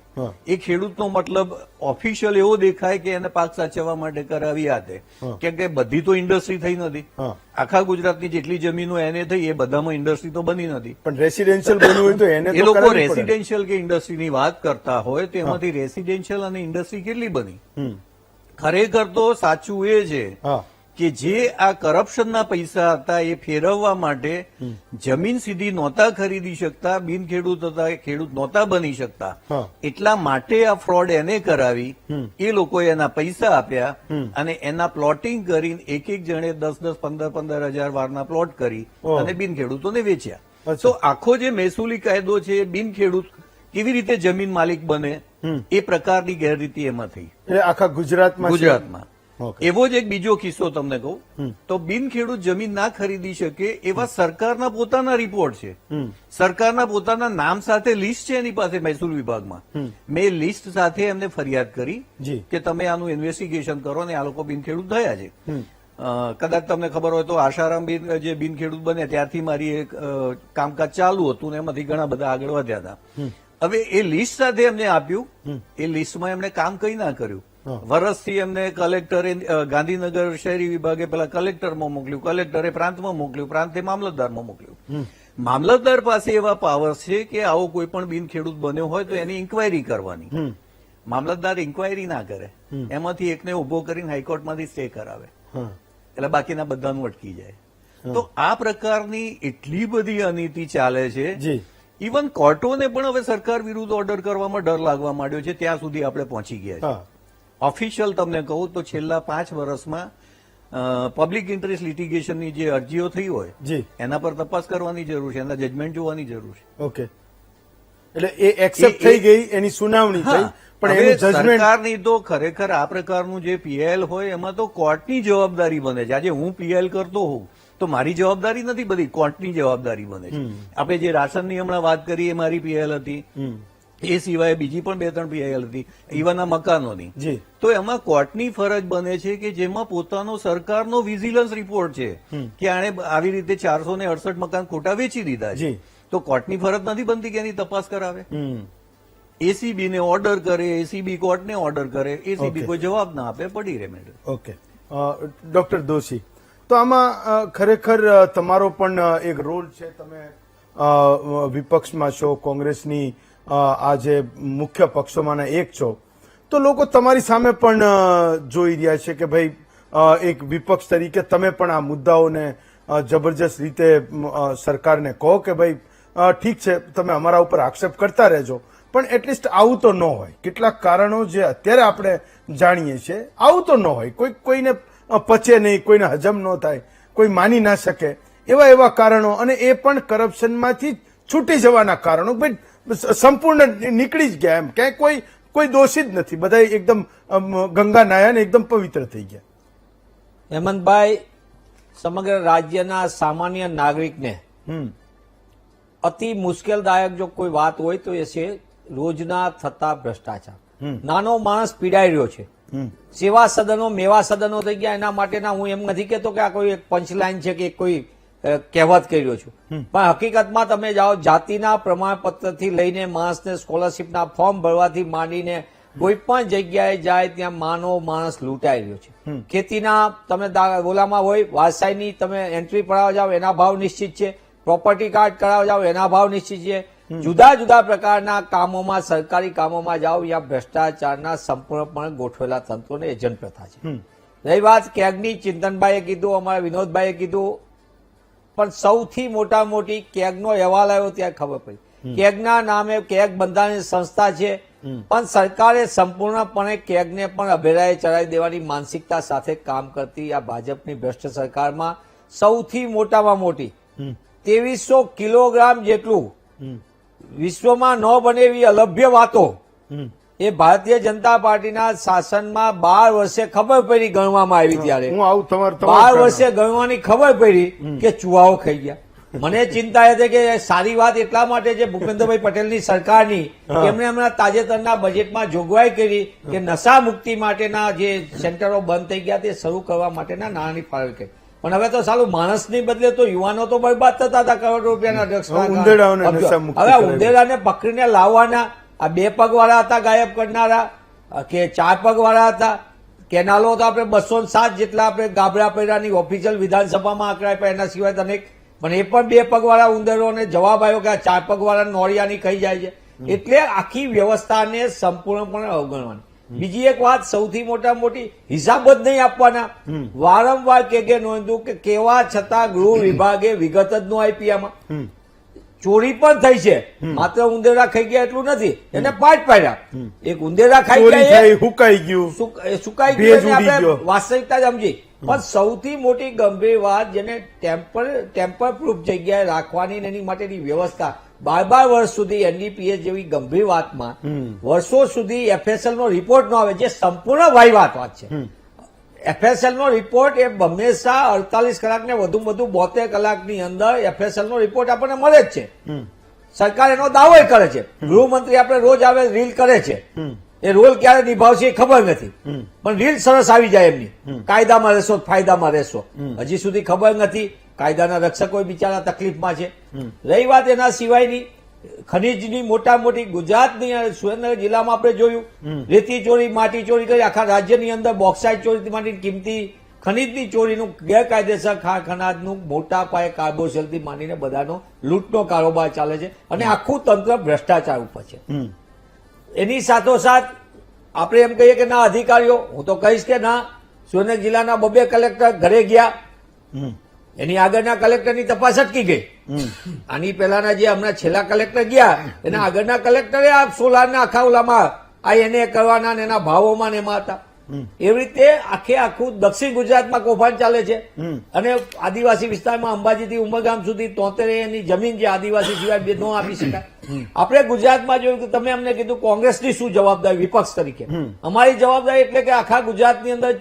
એ ખેડૂતનો મતલબ ઓફિશિયલ એવો દેખાય કે એને પાક સાચવવા માટે કરાવી આતે, કેમ કે બધી તો ઇન્ડસ્ટ્રી થઈ નથી. આખા ગુજરાતની જેટલી જમીનો એને થઈ એ બધામાં ઇન્ડસ્ટ્રી તો બની નથી. પણ રેસિડેન્શિયલ બન્યું હોય તો એને એ લોકો રેસિડેન્શિયલ કે ઇન્ડસ્ટ્રીની વાત કરતા હોય તો એમાંથી રેસિડેન્શિયલ અને ઇન્ડસ્ટ્રી કેટલી બની. ખરેખર તો સાચું એ છે કે જે આ કરપ્શનના પૈસા હતા એ ફેરવવા માટે જમીન સીધી નહોતા ખરીદી શકતા, બિનખેડૂત હતા એ ખેડૂત નહોતા બની શકતા, એટલા માટે આ ફ્રોડ એને કરાવી. એ લોકોએ એના પૈસા આપ્યા અને એના પ્લોટિંગ કરીને એક જણે 10-10, 15-15 હજાર વારના પ્લોટ કરી અને બિનખેડૂતોને વેચ્યા. તો આખો જે મહેસૂલી કાયદો છે, બિનખેડૂત કેવી રીતે જમીન માલિક બને એ પ્રકારની ગેરરીતિ એમાં થઈ આખા ગુજરાતમાં. એવો જ એક બીજો કિસ્સો તમને કહું તો બિનખેડૂત જમીન ના ખરીદી શકે એવા સરકારના પોતાના રિપોર્ટ છે. સરકારના પોતાના નામ સાથે લિસ્ટ છે એની પાસે મહેસૂલ વિભાગમાં. મેં લિસ્ટ સાથે એમને ફરિયાદ કરી કે તમે આનું ઇન્વેસ્ટિગેશન કરો ને આ લોકો બિનખેડૂત થયા છે. કદાચ તમને ખબર હોય તો આશારામ જે બિનખેડૂત બને ત્યારથી મારી એક કામકાજ ચાલુ હતું ને એમાંથી ઘણા બધા આગળ વધ્યા હતા. હવે એ લિસ્ટ સાથે એમને આપ્યું, એ લિસ્ટમાં એમણે કામ કઈ ના કર્યું. વર્ષથી એમને કલેક્ટરે ગાંધીનગર શહેરી વિભાગે પેલા કલેક્ટરમાં મોકલ્યું, કલેક્ટરે પ્રાંતમાં મોકલ્યું, પ્રાંતે મામલતદારમાં મોકલ્યું. મામલતદાર પાસે એવા પાવર્સ છે કે આવો કોઈ પણ બિનખેડૂત બન્યો હોય તો એની ઇન્કવાયરી કરવાની. મામલતદાર ઇન્કવાયરી ના કરે, એમાંથી એકને ઉભો કરીને હાઈકોર્ટમાંથી સ્ટે કરાવે, એટલે બાકીના બધાનું અટકી જાય. તો આ પ્રકારની એટલી બધી અનીતિ ચાલે છે. ઇવન કોર્ટોને પણ હવે સરકાર વિરુદ્ધ ઓર્ડર કરવામાં ડર લાગવા માંડ્યો છે. ત્યાં સુધી આપણે પહોંચી ગયા છે. ઓફિશિયલ તમને કહું તો છેલ્લા 5 વર્ષમાં પબ્લિક ઇન્ટરેસ્ટ લિટિગેશનની જે અરજીઓ થઈ હોય એના પર તપાસ કરવાની જરૂર છે, એના જજમેન્ટ જોવાની જરૂર છે. ઓકે, એટલે એ એક્સેપ્ટ થઈ ગઈ, એની સુનાવણી થઈ, પણ એનું જજમેન્ટ સરકારની તો ખરેખર આ પ્રકારનું જે પીઆઈએલ હોય એમાં તો કોર્ટની જવાબદારી બને છે. આજે હું પીઆઈએલ કરતો હોઉં તો મારી જવાબદારી નથી બધી, કોર્ટની જવાબદારી બને છે. આપણે જે રાશનની હમણાં વાત કરી એ મારી પીઆઈએલ હતી, એ સિવાય બીજી પણ 2-3 પીઆઈએલ હતી, ઇવન આ મકાનોની. તો એમાં કોર્ટની ફરજ બને છે કે જેમાં પોતાનો સરકારનો વિજિલન્સ રિપોર્ટ છે કે આણે આવી રીતે 468 મકાન ખોટા વેચી દીધા છે, તો કોર્ટની ફરજ નથી બનતી કે એની તપાસ કરાવે. એસીબી ને ઓર્ડર કરે, એસીબી કોર્ટને ઓર્ડર કરે, એસીબી કોઈ જવાબ ના આપે, પડી રહે મેડમ. ઓકે, ડોક્ટર દોશી, તો આમાં ખરેખર તમારો પણ એક રોલ છે. તમે વિપક્ષમાં છો, કોંગ્રેસની આ જે મુખ્ય પક્ષોમાંના એક છો, તો લોકો તમારી સામે પણ જોઈ રહ્યા છે કે ભાઈ એક વિપક્ષ તરીકે તમે પણ આ મુદ્દાઓને જબરજસ્ત રીતે સરકારને કહો કે ભાઈ ઠીક છે, તમે અમારા ઉપર આક્ષેપ કરતા રહેજો, પણ એટલીસ્ટ આવું તો ન હોય. કેટલાક કારણો જે અત્યારે આપણે જાણીએ છીએ આવું તો ન હોય. કોઈને પચે નહીં, કોઈને હજમ ન થાય, કોઈ માની ના શકે, એવા કારણો, અને એ પણ કરપ્શનમાંથી છૂટી જવાના કારણો. ભાઈ સંપૂર્ણ નીકળી જ ગયા, એમ ક્યાંય કોઈ દોષિત નથી, બધા એકદમ ગંગા નાયા ને એકદમ પવિત્ર થઈ ગયા. હેમંતભાઈ, સમગ્ર રાજ્યના સામાન્ય નાગરિકને અતિ મુશ્કેલદાયક જો કોઈ વાત હોય તો એ છે રોજના થતા ભ્રષ્ટાચાર. નાનો માણસ પીડાઈ રહ્યો છે. સેવા સદનો મેવા સદનો થઈ ગયા. એના માટેના હું એમ નથી કહેતો કે આ કોઈ એક પંચલાઈન છે કે કોઈ કહેવત કરી રહ્યો છું, પણ હકીકતમાં તમે જાઓ, જાતિના પ્રમાણપત્રથી લઈને માણસને સ્કોલરશીપના ફોર્મ ભરવાથી માંડીને કોઈ પણ જગ્યાએ જાય ત્યાં માણસ લૂંટાઈ રહ્યો છે. ખેતીના તમે ઓલામાં હોય વારસાઈની તમે એન્ટ્રી પડાવવા જાઓ એના ભાવ નિશ્ચિત છે, પ્રોપર્ટી કાર્ડ કરાવવા જાઓ એના ભાવ નિશ્ચિત છે. જુદા જુદા પ્રકારના કામોમાં, સરકારી કામોમાં જાઓ, ત્યાં ભ્રષ્ટાચારના સંપૂર્ણપણે ગોઠવેલા તંત્રોને એજન્ટ પ્રથા છે. રહી વાત કેગની, ચિંતનભાઈએ કીધું, અમારા વિનોદભાઈએ કીધું, પણ સૌથી મોટી કેગનો અહેવાલ આવ્યો ત્યારે ખબર પડી. કેગના નામે કેગ બંધારણની સંસ્થા છે, પણ સરકારે સંપૂર્ણપણે કેગને પણ અભેરાએ ચડાવી દેવાની માનસિકતા સાથે કામ કરતી આ ભાજપની ભ્રષ્ટ સરકારમાં સૌથી મોટામાં મોટી 2300 કિલોગ્રામ જેટલું વિશ્વમાં ન બને એવી અલભ્ય વાતો એ ભારતીય જનતા પાર્ટીના શાસનમાં 12 વર્ષે ખબર પડી, ગણવામાં આવી ત્યારે 12 વર્ષે ગણવાની ખબર પડી કે ચુવાઓ ખાઈ ગયા. મને ચિંતા એ છે કે સારી વાત એટલા માટે છે ભૂપેન્દ્રભાઈ પટેલની સરકારની, એમણે હમણાં તાજેતરના બજેટમાં જોગવાઈ કરી કે નશા મુક્તિ માટેના જે સેન્ટરો બંધ થઈ ગયા તે શરૂ કરવા માટેના નાણાંની ફાળવણી કરી. પણ હવે તો સાલું માણસની બદલે તો યુવાનો તો બરબાદ થતા હતા કરોડ રૂપિયાના ડ્રગ્સના. હવે ઉંદેડાને પકડીને લાવવાના, આ 2 પગ વાળા હતા ગાયબ કરનારા કે 4 પગ વાળા હતા. કેનાલો તો આપણે 207 જેટલા આપણે ગાબડા પૈડાની ઓફિશિયલ વિધાનસભામાં આંકડા આપ્યા, એના સિવાય અનેક, પણ એ પણ 2 પગ વાળા ઉંદરોને જવાબ આવ્યો કે આ 4 પગ વાળા નોળિયાની ખાઈ જાય છે. એટલે આખી વ્યવસ્થાને સંપૂર્ણપણે અવગણવાની. બીજી એક વાત, સૌથી મોટી હિસાબ જ નહીં આપવાના. વારંવાર કે નોંધ્યું કે કેવા છતાં ગૃહ વિભાગે વિગત જ ન આપી. આમાં ચોરી પણ થઈ છે, માત્ર ઉંદેડા ખાઈ ગયા એટલું નથી, એને પાડ્યા. એક ઉંદેડા ખાઈ ગયા, સુકાઈ ગયું, આપણે વાસ્તવિકતા સમજી. પણ સૌથી મોટી ગંભીર વાત, જેને ટેમ્પર પ્રૂફ જગ્યાએ રાખવાની એની માટેની વ્યવસ્થા 12 વર્ષ સુધી એનડીપીએસ જેવી ગંભીર વાતમાં વર્ષો સુધી એફએસએલ નો રિપોર્ટ ન આવે, જે સંપૂર્ણ વાહિયાત વાત છે. એફએસએલ નો રિપોર્ટ એ હંમેશા 48 કલાકને વધુ 72 કલાકની અંદર એફએસએલ નો રિપોર્ટ આપણને મળે જ છે. સરકાર એનો દાવો કરે છે, ગૃહમંત્રી આપણે રોજ આવે રીલ કરે છે, એ રોલ ક્યારે નિભાવશે એ ખબર નથી, પણ રીલ સરસ આવી જાય એમની, કાયદામાં રહેશો ફાયદામાં રહેશો. હજી સુધી ખબર નથી, કાયદાના રક્ષકો બિચારા તકલીફમાં છે. રહી વાત એના સિવાયની, ખનીજની મોટી ગુજરાતની સુરેન્દ્રનગર જિલ્લામાં આપણે જોયું, રેતી ચોરી, માટી ચોરી કરી આખા રાજ્યની અંદર બોક્સાઇટ ચોરી માંડી કિંમતી ખનીજની ચોરીનું, ગેરકાયદેસર ખનાજનું મોટા પાયે કાર્બોસેલથી માંડીને બધાનો લૂંટનો કારોબાર ચાલે છે, અને આખું તંત્ર ભ્રષ્ટાચાર ઉપર છે. એની સાથોસાથ આપણે એમ કહીએ કે ના અધિકારીઓ, હું તો કહીશ કે ના, સુરેન્દ્રનગર જિલ્લાના 2 કલેક્ટર ઘરે ગયા, એની આગળના કલેક્ટરની તપાસ અટકી ગઈ. આની પહેલાના જે હમણાં છેલ્લા કલેક્ટર ગયા, એના આગળના કલેક્ટરે આ સોલારના આખા ઓલામાં આ એને કરવાના એના ભાવોમાં એમાં હતા. એવી રીતે આખું દક્ષિણ ગુજરાતમાં કૌભાંડ ચાલે છે. અને આદિવાસી વિસ્તારમાં અંબાજીથી ઉમરગામ સુધી 73 એની જમીન જે આદિવાસી સિવાય ન આપી શકાય. આપણે ગુજરાતમાં જોયું કે તમે અમને કીધું કોંગ્રેસની શું જવાબદારી વિપક્ષ તરીકે. અમારી જવાબદારી એટલે કે આખા ગુજરાતની અંદર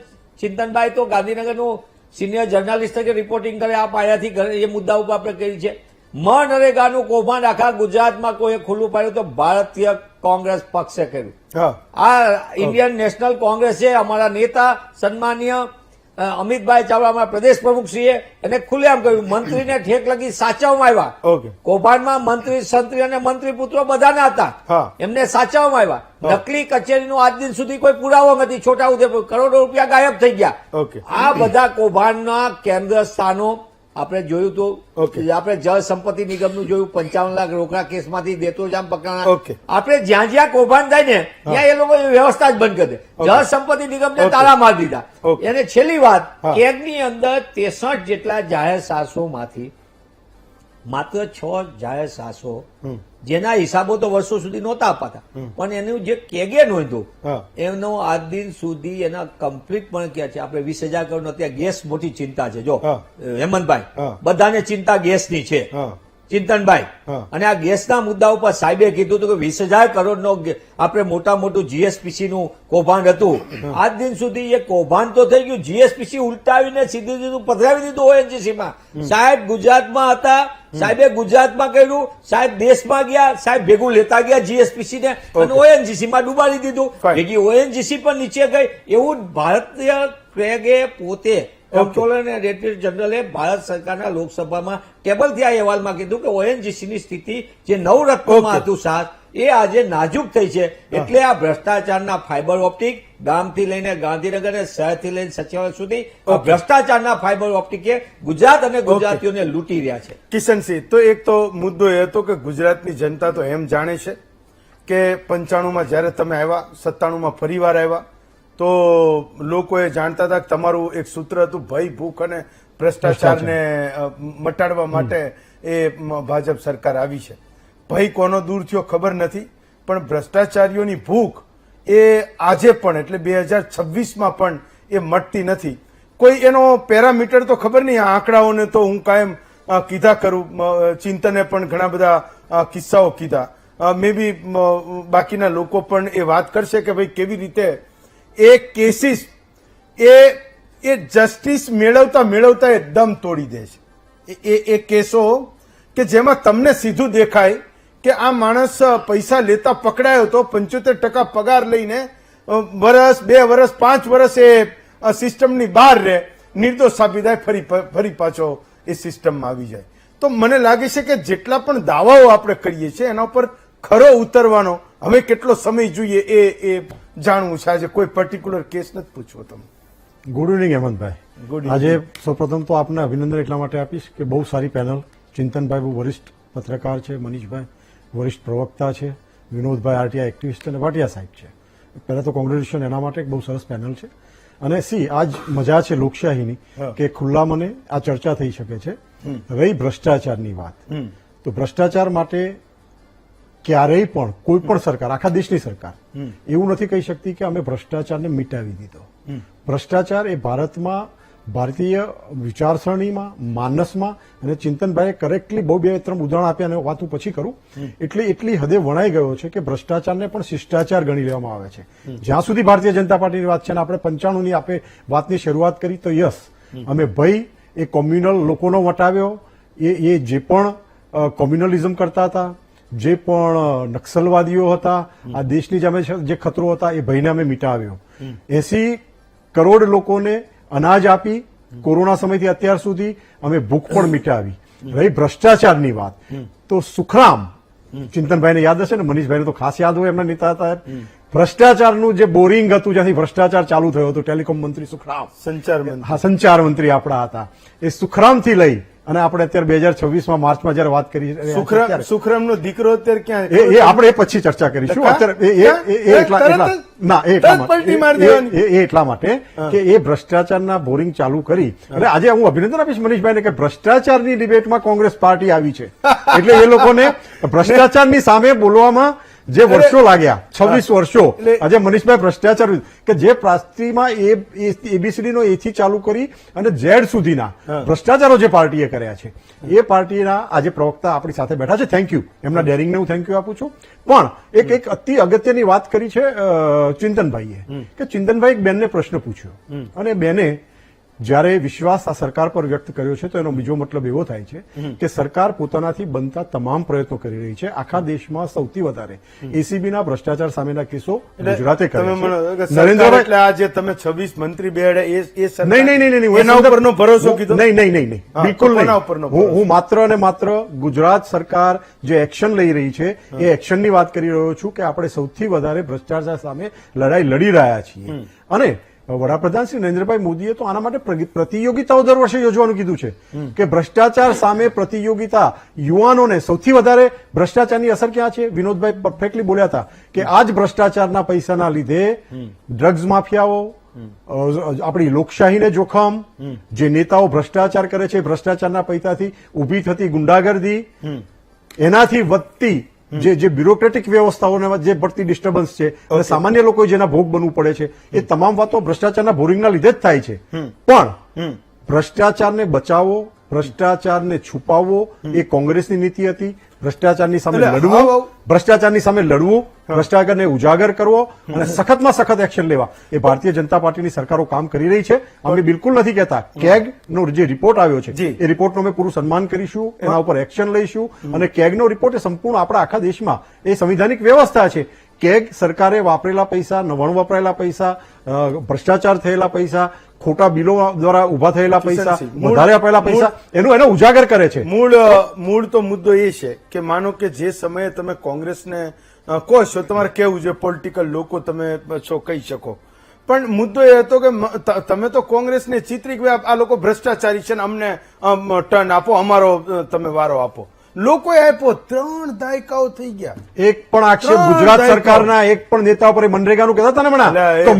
ચિંતનભાઈ તો ગાંધીનગરનું સિનિયર જર્નાલિસ્ટ તરીકે રિપોર્ટિંગ કરે, આ પાયાથી એ મુદ્દા ઉપર આપણે કરી છે. મનરેગાનું કૌભાંડ આખા ગુજરાતમાં કોઈ ખુલ્લું પાડ્યું તો ભારતીય કોંગ્રેસ પક્ષે કર્યું. આ ઇન્ડિયન નેશનલ કોંગ્રેસે અમારા નેતા સન્માનીય અમિતભાઈ ચાવડામાં પ્રદેશ પ્રમુખશ્રીએ એને ખુલ્લેઆમ કહ્યું મંત્રીને ઠેક લગી સાચવવામાં આવ્યા. ઓકે. કૌભાંડમાં મંત્રી સંત્રી અને મંત્રી પુત્રો બધાના હતા. હા. એમને સાચવવામાં આવ્યા. નકલી કચેરીનો આજ દિન સુધી કોઈ પુરાવો નથી. છોટાઉદેપુર કરોડો રૂપિયા ગાયબ થઈ ગયા. ઓકે. આ બધા કૌભાંડના કેન્દ્ર સ્થાનો આપણે જોયું તો ઓકે. આપણે જળ સંપત્તિ નિગમનું જોયું 55 લાખ રોકડા કેસમાંથી દેતોજામ પકડાણા. ઓકે. આપણે જ્યાં જ્યાં કૌભાંડ થાય ને ત્યાં એ લોકો વ્યવસ્થા જ બંધ કરી દે. જળ સંપત્તિ નિગમને તાળા મારી દીધા. ઓકે. અને છેલ્લી વાત, હા. કેગની અંદર 63 જેટલા જાહેર સાહસોમાંથી માત્ર 6 જાહેર સાહસો જેના હિસાબો તો વર્ષો સુધી નહોતા અપાતા, પણ એનું જે કેગે નોંધ્યું હા. એનો આજ દિન સુધી એના કમ્પ્લીટ પણ ક્યાં છે. આપણે 20,000 કરોડ અત્યારે ગેસ મોટી ચિંતા છે. જો હા. હેમંતભાઈ, હા. બધાને ચિંતા ગેસની છે. હા. ચિંતનભાઈ, હા. અને આ ગેસના મુદ્દા ઉપર સાહેબે કીધું હતું કે 20,000 કરોડનો આપણે મોટું જીએસપીસી નું કૌભાંડ હતું. આજ દિન સુધી એ કૌભાંડ તો થઈ ગયું, જીએસપીસી ઉલટાવીને સીધું સીધું પધરાવી દીધું ઓએનજીસી માં. સાહેબ ગુજરાતમાં હતા, સાહેબે ગુજરાતમાં કર્યું, સાહેબ દેશમાં ગયા, સાહેબ ભેગું લેતા ગયા જીએસપીસી ને અને ઓએનજીસી માં ડુબાડી દીધું. Fine. ભેગી ઓએનજીસી પણ નીચે ગઈ. એવું ભારતીય ક્રેગે પોતે કંટ્રોલર અને ડિરેક્ટર જનરલે ભારત સરકારના લોકસભામાં ટેબલથી આ અહેવાલમાં કીધું કે ઓએનજીસીની સ્થિતિ જે નવરત્નોમાં Okay. હતું સાથ એ આજે નાજુક થઈ છે. એટલે આ ભ્રષ્ટાચારના ફાઈબર ઓપ્ટિક ગામથી લઈને ગાંધીનગર અને શહેરથી લઈને સચિવાલય સુધી આ ભ્રષ્ટાચારના ફાઈબર ઓપ્ટિકે ગુજરાત અને ગુજરાતીઓને લૂંટી રહ્યા છે. કિશનસિંહ, તો એક તો મુદ્દો એ હતો કે ગુજરાતની જનતા તો એમ જાણે છે કે 95માં જ્યારે તમે આવ્યા, 97માં ફરીવાર આવ્યા, તો લોકોએ જાણતા હતા કે તમારું એક સૂત્ર હતું ભય, ભૂખ અને ભ્રષ્ટાચારને મટાડવા માટે એ ભાજપ સરકાર આવી છે. ભય કોનો દૂર થયો ખબર નથી, પણ ભ્રષ્ટાચારીઓની ભૂખ એ આજે પણ એટલે 2026માં પણ એ મટતી નથી. કોઈ એનો પેરામીટર તો ખબર નહીં. આ આંકડાઓને તો હું કાયમ કીધા કરું, ચિંતને પણ ઘણા બધા કિસ્સાઓ કીધા, મે બી બાકીના લોકો પણ એ વાત કરશે કે ભાઈ કેવી રીતે એ કેસીસ એ જસ્ટિસ મેળવતા એ દમ તોડી દે છે. એ કેસો કે જેમાં તમને સીધું દેખાય કે આ માણસ પૈસા લેતા પકડાયો તો 75% પગાર લઈને વર્ષ, 2 વર્ષ, 5 વર્ષ એ સિસ્ટમની બહાર રહે, નિર્દોષ સાબિત થાય, ફરી પાછો એ સિસ્ટમમાં આવી જાય. તો મને લાગે છે કે જેટલા પણ દાવાઓ આપણે કરીએ છીએ એના ઉપર ખરો ઉતરવાનો હવે કેટલો સમય જોઈએ એ જાણવું છે. આજે કોઈ પર્ટિક્યુલર કેસ નથી પૂછવો તમે. ગુડ ઇવનિંગ હેમંતભાઈ. Good evening. આજે સૌપ્રથમ તો આપને અભિનંદન એટલા માટે આપીશ કે બહુ સારી પેનલ. ચિંતનભાઈ બહુ વરિષ્ઠ પત્રકાર છે, મનીષભાઈ વરિષ્ઠ પ્રવક્તા છે, વિનોદભાઈ આરટીઆઈ એક્ટિવિસ્ટ અને ભાટિયા સાહેબ છે. પહેલા તો કોંગ્રેચ્યુલેશન એના માટે, એક બહુ સરસ પેનલ છે. અને આજ મજા છે લોકશાહીની કે ખુલ્લા મને આ ચર્ચા થઈ શકે છે. રહી ભ્રષ્ટાચારની વાત, તો ભ્રષ્ટાચાર માટે ક્યારેય પણ કોઈ પણ સરકાર, આખા દેશની સરકાર એવું નથી કહી શકતી કે અમે ભ્રષ્ટાચારને મિટાવી દીધો. ભ્રષ્ટાચાર એ ભારતમાં, ભારતીય વિચારસરણીમાં, માનસમાં, અને ચિંતનભાઈએ કરેક્ટલી બહુ 2-3 ઉદાહરણ આપ્યા અને વાત હું પછી કરું, એટલી હદે વણાઈ ગયો છે કે ભ્રષ્ટાચારને પણ શિષ્ટાચાર ગણી લેવામાં આવે છે. જ્યાં સુધી ભારતીય જનતા પાર્ટીની વાત છે, અને આપણે 95ની આપણે વાતની શરૂઆત કરી તો યસ, અમે ભય એ કોમ્યુનલ લોકોનો વટાવ્યો. એ જે પણ કોમ્યુનલિઝમ કરતા હતા, જે પણ નક્સલવાદીઓ હતા, આ દેશની સામે જે ખતરો હતા, એ ભયને અમે મિટાવ્યો. 80 કરોડ લોકોને અનાજ આપી કોરોના સમયથી અત્યાર સુધી અમે ભૂખ પણ મિટાવી. રહી ભ્રષ્ટાચારની વાત, તો સુખરામ, ચિંતનભાઈને યાદ હશે ને, મનીષભાઈને તો ખાસ યાદ હોય, એમના નેતા હતા. ભ્રષ્ટાચારનું જે બોરિંગ હતું જ્યાંથી ભ્રષ્ટાચાર ચાલુ થયો હતો, ટેલિકોમ મંત્રી સુખરામ, સંચાર મંત્રી આપણા હતા. એ સુખરામથી લઈ અને આપણે અત્યારે 2026માં માર્ચમાં જયારે વાત કરી સુખરામનો દીકરો અત્યારે ક્યાં, એ આપણે એ પછી ચર્ચા કરીશું. એટલા માટે કે એ ભ્રષ્ટાચારના બોરિંગ ચાલુ કરી. અને આજે હું અભિનંદન આપીશ મનીષભાઈને કે ભ્રષ્ટાચારની ડિબેટમાં કોંગ્રેસ પાર્ટી આવી છે. એટલે એ લોકોને ભ્રષ્ટાચારની સામે બોલવામાં જે વર્ષો લાગ્યા, 26 વર્ષો, આજે મનીષભાઈ ભ્ષ્ટાચાર કે જે પ્રાસ્તિમાં એબીસીડી નો એથી ચાલુ કરી અને ઝેડ સુધીના ભ્રષ્ટાચારો જે પાર્ટીએ કર્યા છે, એ પાર્ટીના આજે પ્રવક્તા આપણી સાથે બેઠા છે. થેન્ક યુ, એમના ડેરિંગને હું થેન્ક યુ આપું છું. પણ એક અતિ અગત્યની વાત કરી છે ચિંતનભાઈએ, કે ચિંતનભાઈ એક બેનને પ્રશ્ન પૂછ્યો અને બેને જ્યારે વિશ્વાસ આ સરકાર પર વ્યક્ત કર્યો છે તો એનો બીજો મતલબ એવો થાય છે કે સરકાર પોતાનાથી બનતા તમામ પ્રયત્નો કરી રહી છે. આખા દેશમાં સૌથી વધારે એસીબીના ભ્રષ્ટાચાર સામેના કેસો ગુજરાતે તમે કર્યા છે. નરેન્દ્રભાઈ એટલે આ જે તમે 26 મંત્રી બેડે એ સરકાર- નહીં. એના ઉપરનો ભરોસો કીધો નહીં. હા, બિલકુલ તો કોના નહીં. ઉપરનો ભરોસો? હું માત્ર અને માત્ર ગુજરાત સરકાર જે એક્શન લઈ રહી છે એ એક્શનની વાત કરી રહ્યો છું કે આપણે સૌથી વધારે ભ્રષ્ટાચાર સામે લડાઈ લડી રહ્યા છીએ. અને વડાપ્રધાન શ્રી નરેન્દ્રભાઈ મોદીએ તો આના માટે પ્રતિયોગિતાઓ દર વર્ષે યોજવાનું કીધું છે કે ભ્રષ્ટાચાર સામે પ્રતિયોગિતા, યુવાનોને સૌથી વધારે ભ્રષ્ટાચારની અસર ક્યાં છે? વિનોદભાઈ પરફેક્ટલી બોલ્યા હતા કે આ જ ભ્રષ્ટાચારના પૈસાના લીધે ડ્રગ્સ માફિયાઓ, આપણી લોકશાહીને જોખમ, જે નેતાઓ ભ્રષ્ટાચાર કરે છે, ભ્રષ્ટાચારના પૈસાથી ઉભી થતી ગુંડાગર્દી, એનાથી વધતી જે બ્યુરોક્રેટિક વ્યવસ્થાઓને જે પડતી ડિસ્ટર્બન્સ છે અને સામાન્ય લોકો જેના ભોગ બનવું પડે છે એ તમામ વાતો ભ્રષ્ટાચારના બોરિંગના લીધે જ થાય છે. પણ ભ્રષ્ટાચારને બચાવો, ભ્રષ્ટાચારને છુપાવવો એ કોંગ્રેસની નીતિ હતી. ભ્રષ્ટાચારની સામે લડવું, ભ્રષ્ટાચારને ઉજાગર કરવો અને સખતમાં સખત એક્શન લેવા એ ભારતીય જનતા પાર્ટીની સરકારો કામ કરી રહી છે. અમે બિલકુલ નથી કહેતા. કેગનો જે રિપોર્ટ આવ્યો છે એ રિપોર્ટનું અમે પૂરું સન્માન કરીશું, એના ઉપર એક્શન લઈશું. અને કેગનો રિપોર્ટ એ સંપૂર્ણ આપણા આખા દેશમાં એ સંવિધાનિક વ્યવસ્થા છે. કેગ સરકારે વાપરેલા પૈસા, નવણ વપરાયેલા પૈસા, ભ્રષ્ટાચાર થયેલા પૈસા, ખોટા બિલો દ્વારા ઉભા થયેલા પૈસા, વધારે આપેલા પૈસા એનો ઉજાગર કરે છે. મૂળ તો મુદ્દો એ છે કે માનો કે જે સમયે તમે કોંગ્રેસને કહો છો, તમારે કેવું છે, પોલિટિકલ લોકો તમે છો કહી શકો, પણ મુદ્દો એ હતો કે તમે તો કોંગ્રેસને ચિત્રી કે આ લોકો ભ્રષ્ટાચારી છે ને અમને ટર્ન આપો, અમારો તમે વારો આપો. લોકોએ આપ્યો. 3 દાયકાઓ થઈ ગયા. એક પણ આક્ષેપ ગુજરાત સરકારના એક પણ નેતા ઉપર મનરેગાનું કહેતા હતા ને હમણાં, એટલે તો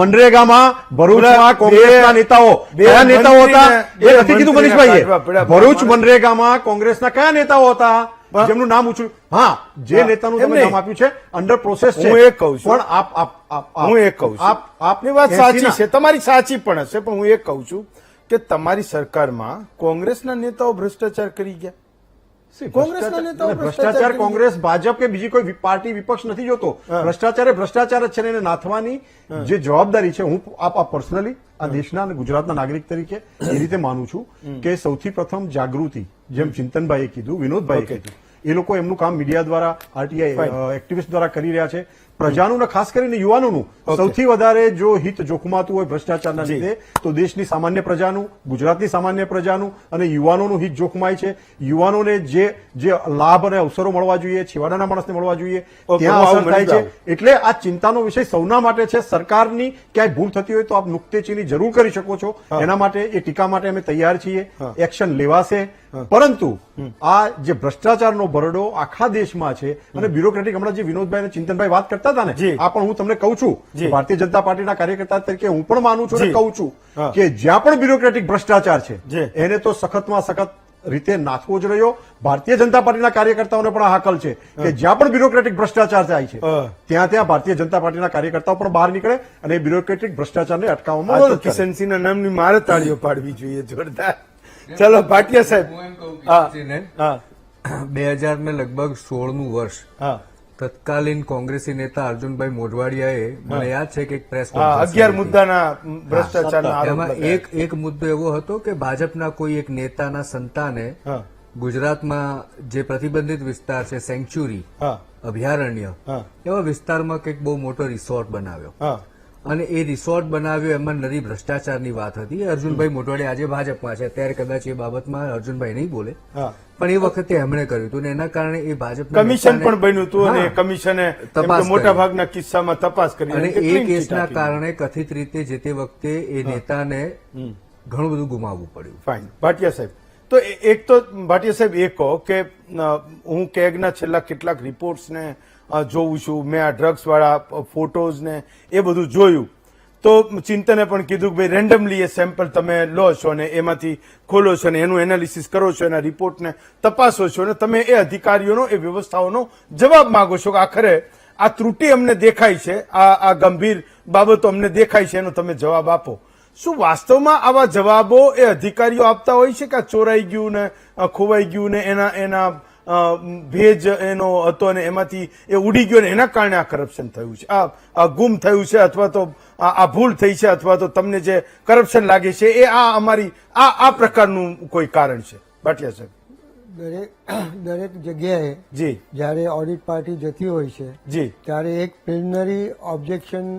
મનરેગામાં ભરૂચમાં કોંગ્રેસના નેતાઓ કયા નેતાઓ હતા એ નથી કીધું મનીષભાઈએ. ભરૂચ મનરેગામાં કોંગ્રેસના કયા નેતાઓ હતા જેમનું નામ ઉછળ્યું? હા, જે નેતાનું તમે નામ આપ્યું છે અંડર પ્રોસેસ છે. હું એ કહું છું, પણ હું એ કહું છું, આપની વાત સાચી છે, તમારી સાચી પણ હશે, પણ હું એ કહું છું કે તમારી સરકારમાં કોંગ્રેસના નેતાઓ ભ્રષ્ટાચાર કરી ગયા. કોંગ્રેસના નેતાઓ ભ્રષ્ટાચાર કોંગ્રેસ, ભાજપ કે બીજી કોઈ પાર્ટી વિપક્ષ નથી જોતો. ભ્રષ્ટાચાર એ ભ્રષ્ટાચાર જ છે ને એને નાથવાની જે જવાબદારી છે, હું પર્સનલી આ દેશના અને ગુજરાતના નાગરિક તરીકે એ રીતે માનું છું કે સૌથી પ્રથમ જાગૃતિ, જેમ ચિંતનભાઈએ કીધું, વિનોદભાઈએ કીધું, એ લોકો એમનું કામ મીડિયા દ્વારા, આરટીઆઈ એક્ટિવિસ્ટ દ્વારા કરી રહ્યા છે. પ્રજાનું ને ખાસ કરીને યુવાનોનું સૌથી વધારે જો હિત જોખમાતું હોય ભ્રષ્ટાચારના લીધે તો દેશની સામાન્ય પ્રજાનું, ગુજરાતની સામાન્ય પ્રજાનું અને યુવાનોનું હિત જોખમાય છે. યુવાનોને જે લાભ અને અવસરો મળવા જોઈએ, છેવાડાના માણસને મળવા જોઈએ, ત્યાં અસર થાય છે. એટલે આ ચિંતાનો વિષય સૌના માટે છે. સરકારની ક્યાંય ભૂલ થતી હોય તો આપ નુક્તેચીની જરૂર કરી શકો છો. એના માટે એ ટીકા માટે અમે તૈયાર છીએ. એક્શન લેવાશે. પરંતુ આ જે ભ્રષ્ટાચારનો ભરડો આખા દેશમાં છે અને બ્યુરોક્રેટિક, હમણાં જે વિનોદભાઈ અને ચિંતનભાઈ વાત કરતા હતા ને, આ પણ હું તમને કહું છું, ભારતીય જનતા પાર્ટીના કાર્યકર્તા તરીકે હું પણ માનું છું અને કહું છું કે જ્યાં પણ બ્યુરોક્રેટિક ભ્રષ્ટાચાર છે એને તો સખતમાં સખત રીતે નાથવો જ રહ્યો. ભારતીય જનતા પાર્ટીના કાર્યકર્તાઓને પણ આ હાકલ છે કે જ્યાં પણ બ્યુરોક્રેટિક ભ્રષ્ટાચાર થાય છે ત્યાં ભારતીય જનતા પાર્ટીના કાર્યકર્તાઓ પણ બહાર નીકળે અને બ્યુરોક્રેટિક ભ્રષ્ટાચારને અટકાવવામાં મદદ કરે. કિશનસિંહના નામની મારે તાળીઓ પાડવી જોઈએ જોરદાર. ચલો ભાટિયા સાહેબ, હું એમ કહું કે 2000 ને લગભગ 16નું વર્ષ તત્કાલીન કોંગ્રેસી નેતા અર્જુનભાઈ મોઢવાડિયાએ, મને યાદ છે કે એક પ્રેસ 11 મુદ્દાના ભ્રષ્ટાચારના આરોપ એમાં એક મુદ્દો એવો હતો કે ભાજપના કોઈ એક નેતાના સંતાને ગુજરાતમાં જે પ્રતિબંધિત વિસ્તાર છે, સેન્ચ્યુરી અભયારણ્ય, એવા વિસ્તારમાં કંઈક બહુ મોટો રિસોર્ટ બનાવ્યો અને એ રિસોર્ટ બનાવ્યો, એમાં નરી ભ્રષ્ટાચારની વાત હતી. અર્જુનભાઈ મોઢવાડિયા આજે ભાજપમાં છે, ત્યારે કદાચ એ બાબતમાં અર્જુનભાઈ નહીં બોલે, પણ એ વખતે એમણે કર્યું હતું એના કારણે એ ભાજપ કમિશન પણ બન્યું હતું અને કમિશને મોટા ભાગના કિસ્સામાં તપાસ કરી અને એ કેસના કારણે કથિત રીતે જે તે વખતે એ નેતાને ઘણું બધું ગુમાવવું પડ્યું. ફાઇન. ભાટિયા સાહેબ, તો એક તો ભાટિયા સાહેબ એ કહો કે હું કેગના છેલ્લા કેટલાક રિપોર્ટ્સને જોઉં છું, મેં આ ડ્રગ્સ વાળા ફોટોઝ ને એ બધું જોયું, તો ચિંતને પણ કીધું કે ભાઈ રેન્ડમલી એ સેમ્પલ તમે લો છો ને એમાંથી ખોલો છો ને એનું એનાલિસિસ કરો છો, એના રિપોર્ટને તપાસો છો ને તમે એ અધિકારીઓનો, એ વ્યવસ્થાઓનો જવાબ માંગો છો કે આખરે આ ત્રુટિ અમને દેખાય છે, આ ગંભીર બાબતો અમને દેખાય છે, એનો તમે જવાબ આપો. શું વાસ્તવમાં આવા જવાબો એ અધિકારીઓ આપતા હોય છે કે આ ચોરાઈ ગયું ને ખોવાઈ ગયું ને એના ભેજ એનો હતો અને એમાંથી એ ઉડી ગયો ને એના કારણે આ કરપ્શન થયું છે, આ ગુમ થયું છે, અથવા તો આ ભૂલ થઈ છે, અથવા તો તમને જે કરપ્શન લાગે છે એ આ અમારી આ પ્રકારનું કોઈ કારણ છે? ભાટિયા સાહેબ. દરેક જગ્યાએ જી જ્યારે ઓડિટ પાર્ટી જતી હોય છે જી ત્યારે એક પ્રિલિમિનરી ઓબ્જેક્શન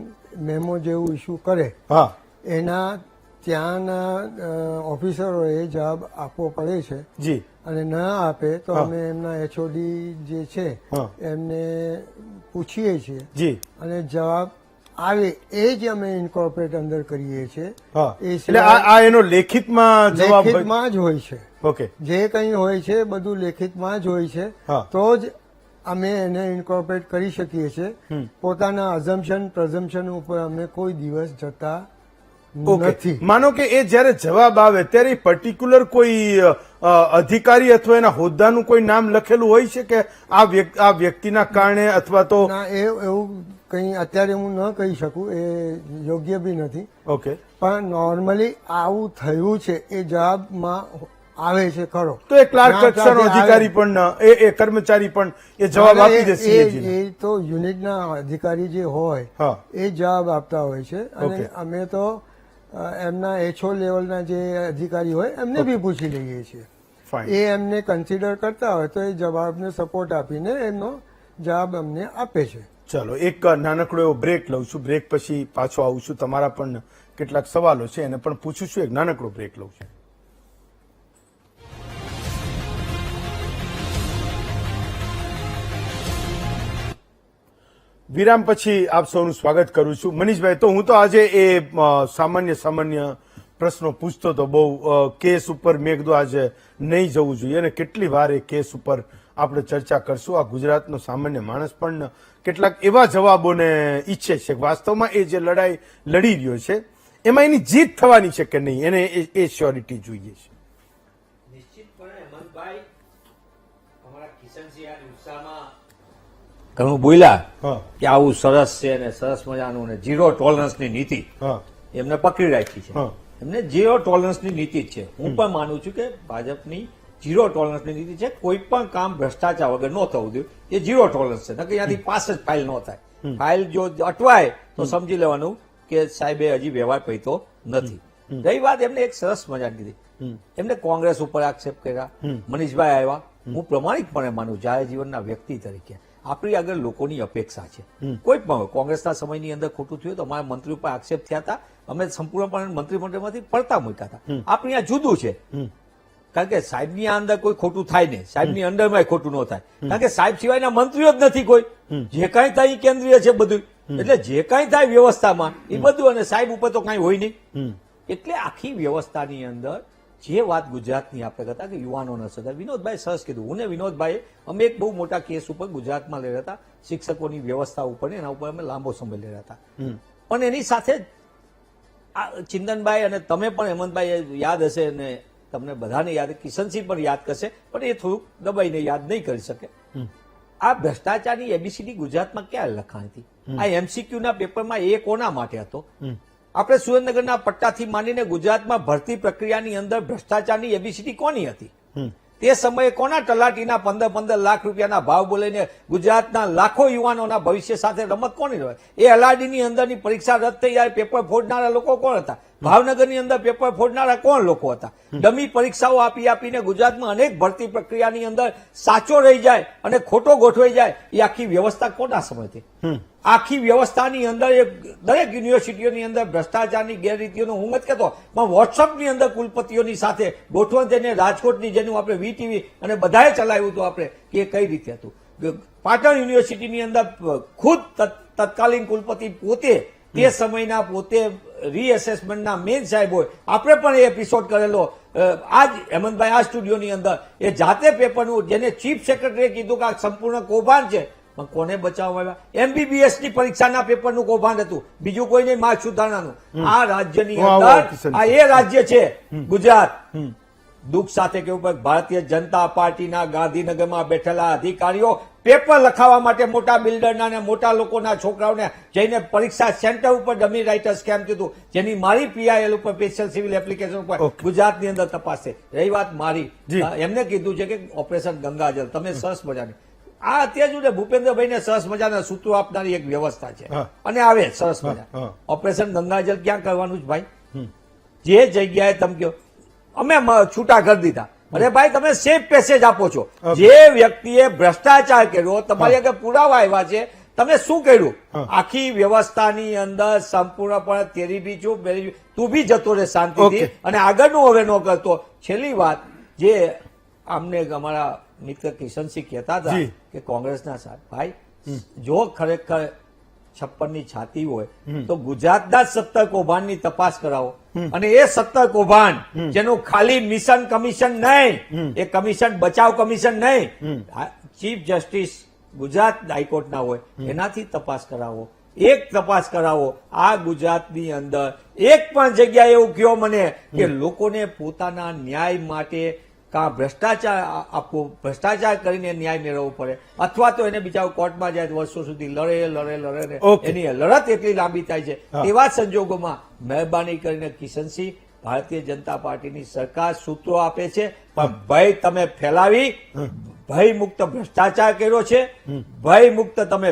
મેમો જેવું ઇસ્યુ કરે, હા એના ત્યાંના ઓફિસરોએ જવાબ આપવો પડે છે જી અને ન આપે તો હા. અમે એમના એચઓડી જે છે હા. એમને પૂછીએ છીએ જી અને જવાબ આવે એ જ અમે ઇન્કોર્પોરેટ અંદર કરીએ છીએ. હા એ એટલે આ એનો લેખિતમાં જવાબ હોય? લેખિતમાં જ હોય છે. ઓકે જે કંઈ હોય છે બધું લેખિતમાં જ હોય છે. હા. તો જ અમે એને ઇન્કોર્પોરેટ કરી શકીએ છીએ. પોતાના અઝમ્પશન પ્રઝમ્પશન ઉપર અમે કોઈ દિવસ જતા ઓકે. નથી. માનો કે એ જયારે જવાબ આવે ત્યારે પર્ટિક્યુલર કોઈ અધિકારી અથવા એના હોદ્દાનું કોઈ નામ લખેલું હોય છે કે આ વ્યક્તિના કારણે અથવા તો? ના, એવું કંઈ અત્યારે હું ન કહી શકું, એ યોગ્ય બી નથી. ઓકે. પણ નોર્મલી આવું થયું છે એ જવાબમાં આવે છે ખરો. તો એ ક્લાર્ક કક્ષાનો અધિકારી પણ એ કર્મચારી પણ એ જવાબ આપી દે CAG ને? એ તો યુનિટના અધિકારી જે હોય હા. એ જવાબ આપતા હોય છે. અને ઓકે. અમે તો એમના એચઓ લેવલના જે અધિકારી હોય એમને બી પૂછી લઈએ છીએ. ફાઇન. એ એમને કન્સિડર કરતા હોય તો એ જવાબને સપોર્ટ આપીને એમનો જવાબ અમને આપે છે. ચલો એક નાનકડો એવો બ્રેક લઉં છું. બ્રેક પછી પાછો આવું છું. તમારા પણ કેટલાક સવાલો છે એને પણ પૂછું છું. એક નાનકડો બ્રેક લઉં છું. વિરામ પછી આપ સૌનું સ્વાગત કરું છું. મનીષભાઈ, તો હું તો આજે એ સામાન્ય પ્રશ્નો પૂછતો હતો બહુ કેસ ઉપર. મેં કીધું આજે નહીં જવું જોઈએ અને કેટલી વાર એ કેસ ઉપર આપણે ચર્ચા કરશું. આ ગુજરાતનો સામાન્ય માણસ પણ કેટલાક એવા જવાબોને ઈચ્છે છે. વાસ્તવમાં એ જે લડાઈ લડી રહ્યો છે એમાં એની જીત થવાની છે કે નહીં, એને એ શ્યોરિટી જોઈએ છે. નિશ્ચિતપણે હેમંતભાઈ અમારા કિશનસિંહ આ ઉત્સાહમાં ઘણું બોલ્યા હા કે આવું સરસ છે અને સરસ મજાનું ને ઝીરો ટોલરન્સની નીતિ હા એમને પકડી રાખી છે. હા. એમને ઝીરો ટોલરન્સની નીતિ જ છે. હું પણ માનું છું કે ભાજપની ઝીરો ટોલરન્સની નીતિ છે. કોઈ પણ કામ ભ્રષ્ટાચાર વગર ન થવું જોઈએ, એ ઝીરો ટોલરન્સ છે. નકર ત્યાંથી પાસ જ ફાઇલ ન થાય. ફાઇલ જો અટવાય તો સમજી લેવાનું કે સાહેબે હજી વ્યવહાર પૈતો નથી. રહી વાત એમને એક સરસ મજાની કીધી, એમને કોંગ્રેસ ઉપર આક્ષેપ કર્યા. મનીષભાઈ આવ્યા. હું પ્રમાણિકપણે માનું જાહેર જીવનના વ્યક્તિ તરીકે આપણી આગળ લોકોની અપેક્ષા છે. કોઈ પણ હોય, કોંગ્રેસના સમયની અંદર ખોટું થયું તો અમારા મંત્રી ઉપર આક્ષેપ થયા હતા. અમે સંપૂર્ણપણે મંત્રીમંડળમાંથી પડતા મૂક્યા હતા. આપણી આ જુદું છે. કારણ કે સાહેબની અંદર કોઈ ખોટું થાય નહીં, સાહેબની અંડરમાં ખોટું ન થાય. કારણ કે સાહેબ સિવાયના મંત્રીઓ જ નથી કોઈ. જે કાંઈ થાય એ કેન્દ્રીય છે બધું. એટલે જે કાંઈ થાય વ્યવસ્થામાં એ બધું, અને સાહેબ ઉપર તો કાંઈ હોય નહીં. એટલે આખી વ્યવસ્થાની અંદર જે વાત ગુજરાતની આપણે કહેતા કે યુવાનોના સગા, વિનોદભાઈ સરસ કીધું. હું ને વિનોદભાઈ અમે એક બહુ મોટા કેસ ઉપર ગુજરાતમાં લઈ રહ્યા હતા, શિક્ષકોની વ્યવસ્થા ઉપર. એના ઉપર અમે લાંબો સમય લઈ રહ્યા હતા. પણ એની સાથે ચિંતનભાઈ અને તમે પણ હેમંતભાઈ યાદ હશે ને તમને બધાને યાદ, કિશનસિંહ પણ યાદ કરશે, પણ એ થોડુંક દબાઈને યાદ નહીં કરી શકે. આ ભ્રષ્ટાચારની એબીસીડી ગુજરાતમાં ક્યાં લખાણી હતી? આ એમસીક્યુના પેપરમાં એ કોના માટે હતો? આપણે સુરેન્દ્રનગરના પટ્ટાથી માંડીને ગુજરાતમાં ભરતી પ્રક્રિયાની અંદર ભ્રષ્ટાચારની એબીસીડી કોની હતી? તે સમયે કોના તલાટીના 15-15 લાખ રૂપિયાના ભાવ બોલીને ગુજરાતના લાખો યુવાનોના ભવિષ્ય સાથે રમત કોની રહે? એ અલાડીની અંદરની પરીક્ષા રદ થઈ જાય, પેપર ફોડનારા લોકો કોણ હતા? ભાવનગરની અંદર પેપર ફોડનારા કોણ લોકો હતા? ડમી પરીક્ષાઓ આપી આપીને ગુજરાતમાં અનેક ભરતી પ્રક્રિયાની અંદર સાચો રહી જાય અને ખોટો ગોઠવાઈ જાય, એ આખી વ્યવસ્થા કોના સમયથી? આખી વ્યવસ્થાની અંદર દરેક યુનિવર્સિટીઓની અંદર ભ્રષ્ટાચારની ગેરરીતિઓનો હું નથી કહેતો, પણ વોટ્સઅપની અંદર કુલપતિઓની સાથે ગોઠવણ થઈને રાજકોટની જેનું આપણે વીટીવી અને બધાએ ચલાવ્યું હતું આપણે કે એ કઈ રીતે હતું. પાટણ યુનિવર્સિટીની અંદર ખુદ તત્કાલીન કુલપતિ પોતે તે સમયના પોતે રીએસેસમેન્ટના મેન સાહેબ હોય. આપણે પણ એ એપિસોડ કરેલો આજ હેમંતભાઈ આ સ્ટુડિયોની અંદર એ જાતે પેપરનું, જેને ચીફ સેક્રેટરીએ કીધું કે આ સંપૂર્ણ કૌભાંડ છે, પણ કોને બચાવવામાં આવ્યા? MBBS ની પરીક્ષાના પેપરનું કૌભાંડ હતું, બીજું કોઈ નહીં, માર્ક સુધારણાનું. આ રાજ્યની અંદર આ એ રાજ્ય છે ગુજરાત દુઃખ સાથે કહેવું પડે ભારતીય જનતા પાર્ટીના ગાંધીનગરમાં બેઠેલા અધિકારીઓ પેપર લખાવવા માટે મોટા બિલ્ડરના અને મોટા લોકોના છોકરાઓને જઈને પરીક્ષા સેન્ટર ઉપર ડમી રાઇટર સ્કેમ કીધું, જેની મારી PIL ઉપર સ્પેશિયલ સિવિલ એપ્લિકેશન ઉપર ગુજરાતની અંદર તપાસ છે. રહી વાત મારી, એમને કીધું છે કે ઓપરેશન ગંગાજળ તમે સરસ મજાની આ અત્યારે જો ભૂપેન્દ્રભાઈને સરસ મજાના સૂત્રો આપનારી એક વ્યવસ્થા છે અને આવે સરસ મજા. ઓપરેશન ગંગાજળ ક્યાં કરવાનું છે ભાઈ? જે જગ્યાએ તમે કહો અમે છૂટા કરી દીધા, અરે ભાઈ તમે સેફ પેસેજ આપો છો. જે વ્યક્તિએ ભ્રષ્ટાચાર કર્યો, તમારી આગળ પુરાવા આવ્યા છે, તમે શું કર્યું? આખી વ્યવસ્થાની અંદર સંપૂર્ણપણે તેરી બી ચૂપ તું બી જતો રહે શાંતિથી અને આગળનું હવે ન કરતો. છેલ્લી વાત જે અમને અમારા મિત્ર કિશનસિંહ કહેતા હતા કે કોંગ્રેસના સાથ ભાઈ જો ખરેખર 56 ની છાતી હોય તો ગુજરાતના 17 કૌભાંડની તપાસ કરાવો અને એ 17 કૌભાંડ જેનું ખાલી મિશન કમિશન નહીં, એ કમિશન બચાવ કમિશન નહીં, ચીફ જસ્ટિસ ગુજરાત હાઈકોર્ટના હોય એનાથી તપાસ કરાવો. એક તપાસ કરાવો. આ ગુજરાતની અંદર એક પણ જગ્યાએ એવું કહો મને કે લોકોને પોતાના ન્યાય માટે કાં ભ્રષ્ટાચાર આપવો, ભ્રષ્ટાચાર કરીને ન્યાય મેળવવો પડે અથવા તો એને બિચારો કોર્ટમાં જાય વર્ષો સુધી લડે એની લડત એટલી લાંબી થાય છે. એવા સંજોગોમાં મહેરબાની કરીને કિશનસિંહ, ભારતીય જનતા પાર્ટીની સરકાર સૂત્રો આપે છે પણ ભય તમે ફેલાવી, ભય મુક્ત ભ્રષ્ટાચાર કર્યો છે, ભય મુક્ત તમે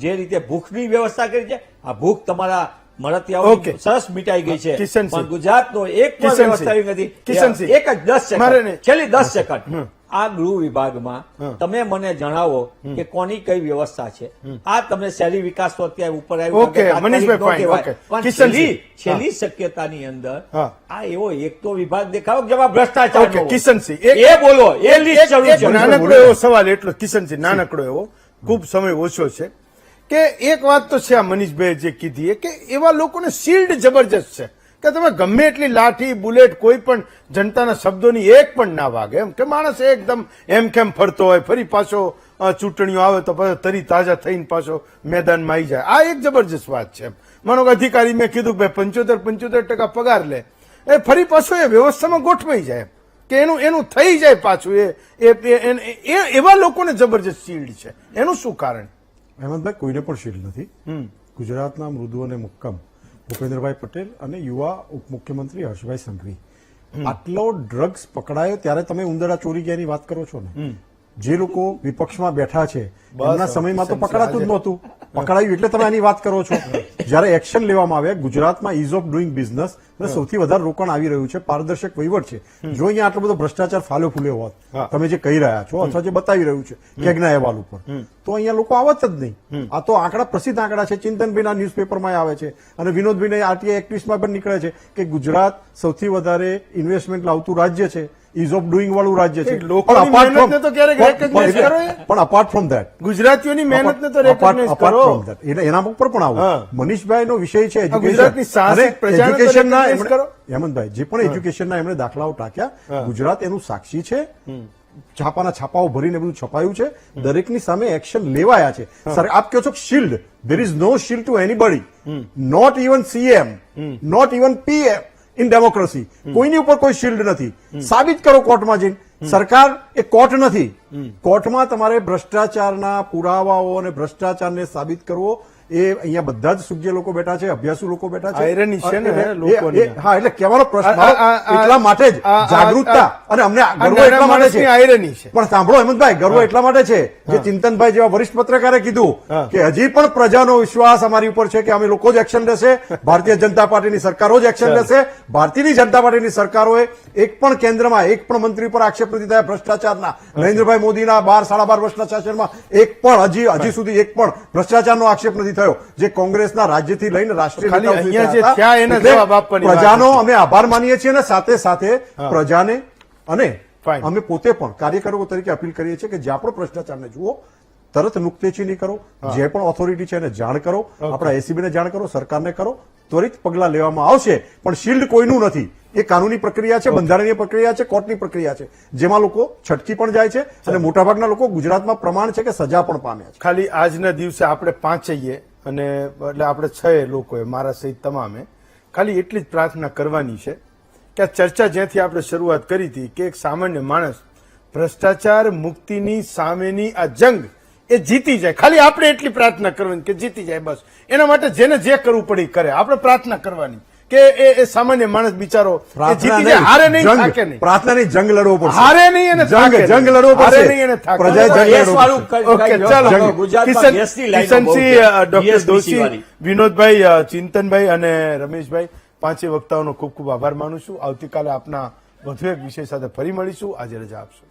જે રીતે ભૂખની વ્યવસ્થા કરી છે, આ ભૂખ તમારા મળતિયાઓ સરસ મિટાઈ ગઈ છે પણ ગુજરાતનો એક પણ વ્યવસ્થા એવી નથી. એક જ 10 સેકન્ડ, છેલ્લી 10 સેકન્ડ, આ ગૃહ વિભાગમાં તમે મને જણાવો કે કોની કઈ વ્યવસ્થા છે. આ તમે શહેરી વિકાસ તો અત્યારે ઉપર આવ્યું છેલ્લી શક્યતાની અંદર આ એવો એક તો વિભાગ દેખાડો જેમાં ભ્રષ્ટાચાર કિશનસિંહ એ બોલો એ લિસ્ટ નાનકડો એવો સવાલ એટલો કિશનસિંહ નાનકડો એવો ખૂબ સમય ઓછો છે કે એક વાત તો છે આ મનીષભાઈ જે કીધી કે એવા લોકોને શિલ્ડ જબરજસ્ત છે કે તમે ગમે એટલી લાઠી બુલેટ કોઈ પણ જનતાના શબ્દોની એક પણ ના વાગે, એમ કે માણસ એકદમ એમ કેમ ફરતો હોય, ફરી પાછો ચૂંટણીઓ આવે તો પાછો તરી તાજા થઈને પાછો મેદાનમાં આવી જાય. આ એક જબરજસ્ત વાત છે. માનો કે અધિકારી મેં કીધું કે 75% પગાર લે, એ ફરી પાછો એ વ્યવસ્થામાં ગોઠવાઈ જાય કે એનું થઈ જાય પાછું. એવા લોકોને જબરજસ્ત શિલ્ડ છે. એનું શું કારણ? હેમંતભાઈ, કોઈને પણ શિલ્ડ નથી. ગુજરાતના મૃદુ અને મુક્કમ ભૂપેન્દ્રભાઈ પટેલ અને યુવા ઉપમુખ્યમંત્રી હર્ષભાઈ સંઘવી, આટલો ડ્રગ્સ પકડાયો ત્યારે તમે ઉંદરડા ચોરી ગયાની વાત કરો છો ને. જે લોકો વિપક્ષમાં બેઠા છે એમના સમયમાં તો પકડાતું જ નહોતું, પકડાયું એટલે તમે આની વાત કરો છો. જયારે એક્શન લેવામાં આવે, ગુજરાતમાં ઇઝ ઓફ ડુઈંગ બિઝનેસ સૌથી વધારે રોકાણ આવી રહ્યું છે, પારદર્શક વહીવટ છે. જો અહીંયા આટલો બધો ભ્રષ્ટાચાર ફાલ્યો ફૂલ્યો હોત, તમે જે કહી રહ્યા છો અથવા જે બતાવી રહ્યું છે કેગના અહેવાલ ઉપર, તો અહીંયા લોકો આવત જ નહીં. આ તો આંકડા પ્રસિદ્ધ આંકડા છે, ચિંતનભાઈના ન્યૂઝપેપરમાં આવે છે અને વિનોદભાઈને RTI એક્ટિવિસ્ટમાં પણ નીકળે છે કે ગુજરાત સૌથી વધારે ઇન્વેસ્ટમેન્ટ લાવતું રાજ્ય છે, ઇઝ ઓફ ડુઈંગ વાળું રાજ્ય છે. પણ અપાર્ટ ફ્રોમ ધેટ ગુજરાતીઓની મહેનતને તો રેકગ્નાઇઝ કરો. એટલે એના ઉપર પણ આવું મનીષભાઈનો વિષય છે એજ્યુકેશનના. હેમંતભાઈ, જે પણ એજ્યુકેશનના એમણે દાખલાઓ ટાંક્યા, ગુજરાત એનું સાક્ષી છે. છાપાના છાપાઓ ભરીને બધું છપાયું છે, દરેકની સામે એક્શન લેવાયા છે. સર, આપ કહો છો shield, there is no shield to anybody, not even CM, not even PM in democracy. કોઈની ઉપર કોઈ શિલ્ડ નથી. સાબિત કરો કોર્ટમાં જઈને. સરકાર એ કોર્ટ નથી. કોર્ટમાં તમારે ભ્રષ્ટાચારના પુરાવાઓ અને ભ્રષ્ટાચારને સાબિત કરવો. એ અહીંયા બધા જ સુજ્ઞ લોકો બેઠા છે, અભ્યાસુ લોકો બેઠા છે. આયરની છે ને હા, એટલે કહેવાનો પ્રશ્ન એટલા માટે જ જાગૃતતા અને અમને ગર્વ એટલા માટે છે. આયરની છે. પણ સાંભળો હેમંતભાઈ, ગર્વ એટલા માટે છે જે ચિંતનભાઈ જેવા વરિષ્ઠ પત્રકારે કીધું કે હજી પણ પ્રજાનો વિશ્વાસ અમારી ઉપર છે કે અમે લોકો જ એક્શન લેશે, ભારતીય જનતા પાર્ટીની સરકારો જ એક્શન લેશે. ભારતીય જનતા પાર્ટીની સરકારોએ એક પણ કેન્દ્રમાં એક પણ મંત્રી પર આક્ષેપ નથી થયા ભ્રષ્ટાચારના. નરેન્દ્રભાઈ મોદીના 12-12.5 વર્ષના શાસનમાં એક પણ હજી સુધી એક પણ ભ્રષ્ટાચારનો આક્ષેપ નથી થયો. જે કોંગ્રેસના રાજ્યથી લઈને રાષ્ટ્રીય પ્રજાનો અમે આભાર માનીએ છીએ અને સાથે સાથે પ્રજાને અને અમે પોતે પણ કાર્યકરો તરીકે અપીલ કરીએ છીએ કે જ્યાં પણ ભ્રષ્ટાચારને જુઓ, તરત નુક્તેચી નહીં કરો. જે પણ ઓથોરિટી છે એને જાણ કરો, આપણા એસીબીને જાણ કરો, સરકારને કરો. ત્વરિત પગલા લેવામાં આવશે. પણ શિલ્ડ કોઈનું નથી. એ કાનૂની પ્રક્રિયા છે, બંધારણીય પ્રક્રિયા છે, કોર્ટની પ્રક્રિયા છે, જેમાં લોકો છટકી પણ જાય છે અને મોટાભાગના લોકો ગુજરાતમાં પ્રમાણ છે કે સજા પણ પામ્યા છે. ખાલી આજના દિવસે આપણે પાંચેય અને એટલે આપણે 6 લોકોએ, મારા સહિત તમામે, ખાલી એટલી જ પ્રાર્થના કરવાની છે કે આ ચર્ચા જ્યાંથી આપણે શરૂઆત કરી હતી કે એક સામાન્ય માણસ ભ્રષ્ટાચાર મુક્તિની સામેની આ જંગ એ જીતી જાય. ખાલી આપણે એટલી પ્રાર્થના કરવાની કે જીતી જાય બસ. એના માટે જેને જે કરવું પડે એ કરે. આપણે પ્રાર્થના કરવાની કે એ સામાન્ય માણસ બિચારો એ જીતી જાય, હારે નહીં, થાકે નહીં. પ્રાર્થનાની જંગ લડવો પડશે. હારે નહીં અને થાકે નહીં. જંગ લડવો પડશે. હારે નહીં અને થાકે નહીં. પ્રજાએ જંગ ગેસ લડવો વાળું પડશે. ઓકે, કઈ ચાલો. જંગ. ગુજરાતમાં ગેસની લાઈનો બહુ છે. ડોક્ટર GSBC દોશી, વાળી. વિનોદભાઈ, ચિંતનભાઈ અને રમેશભાઈ, પાંચે વક્તાઓનો ખૂબ ખૂબ આભાર માનું છું. આવતીકાલે આપના વધુ એક વિષય સાથે ફરી મળીશું. આજે રજા આપશું.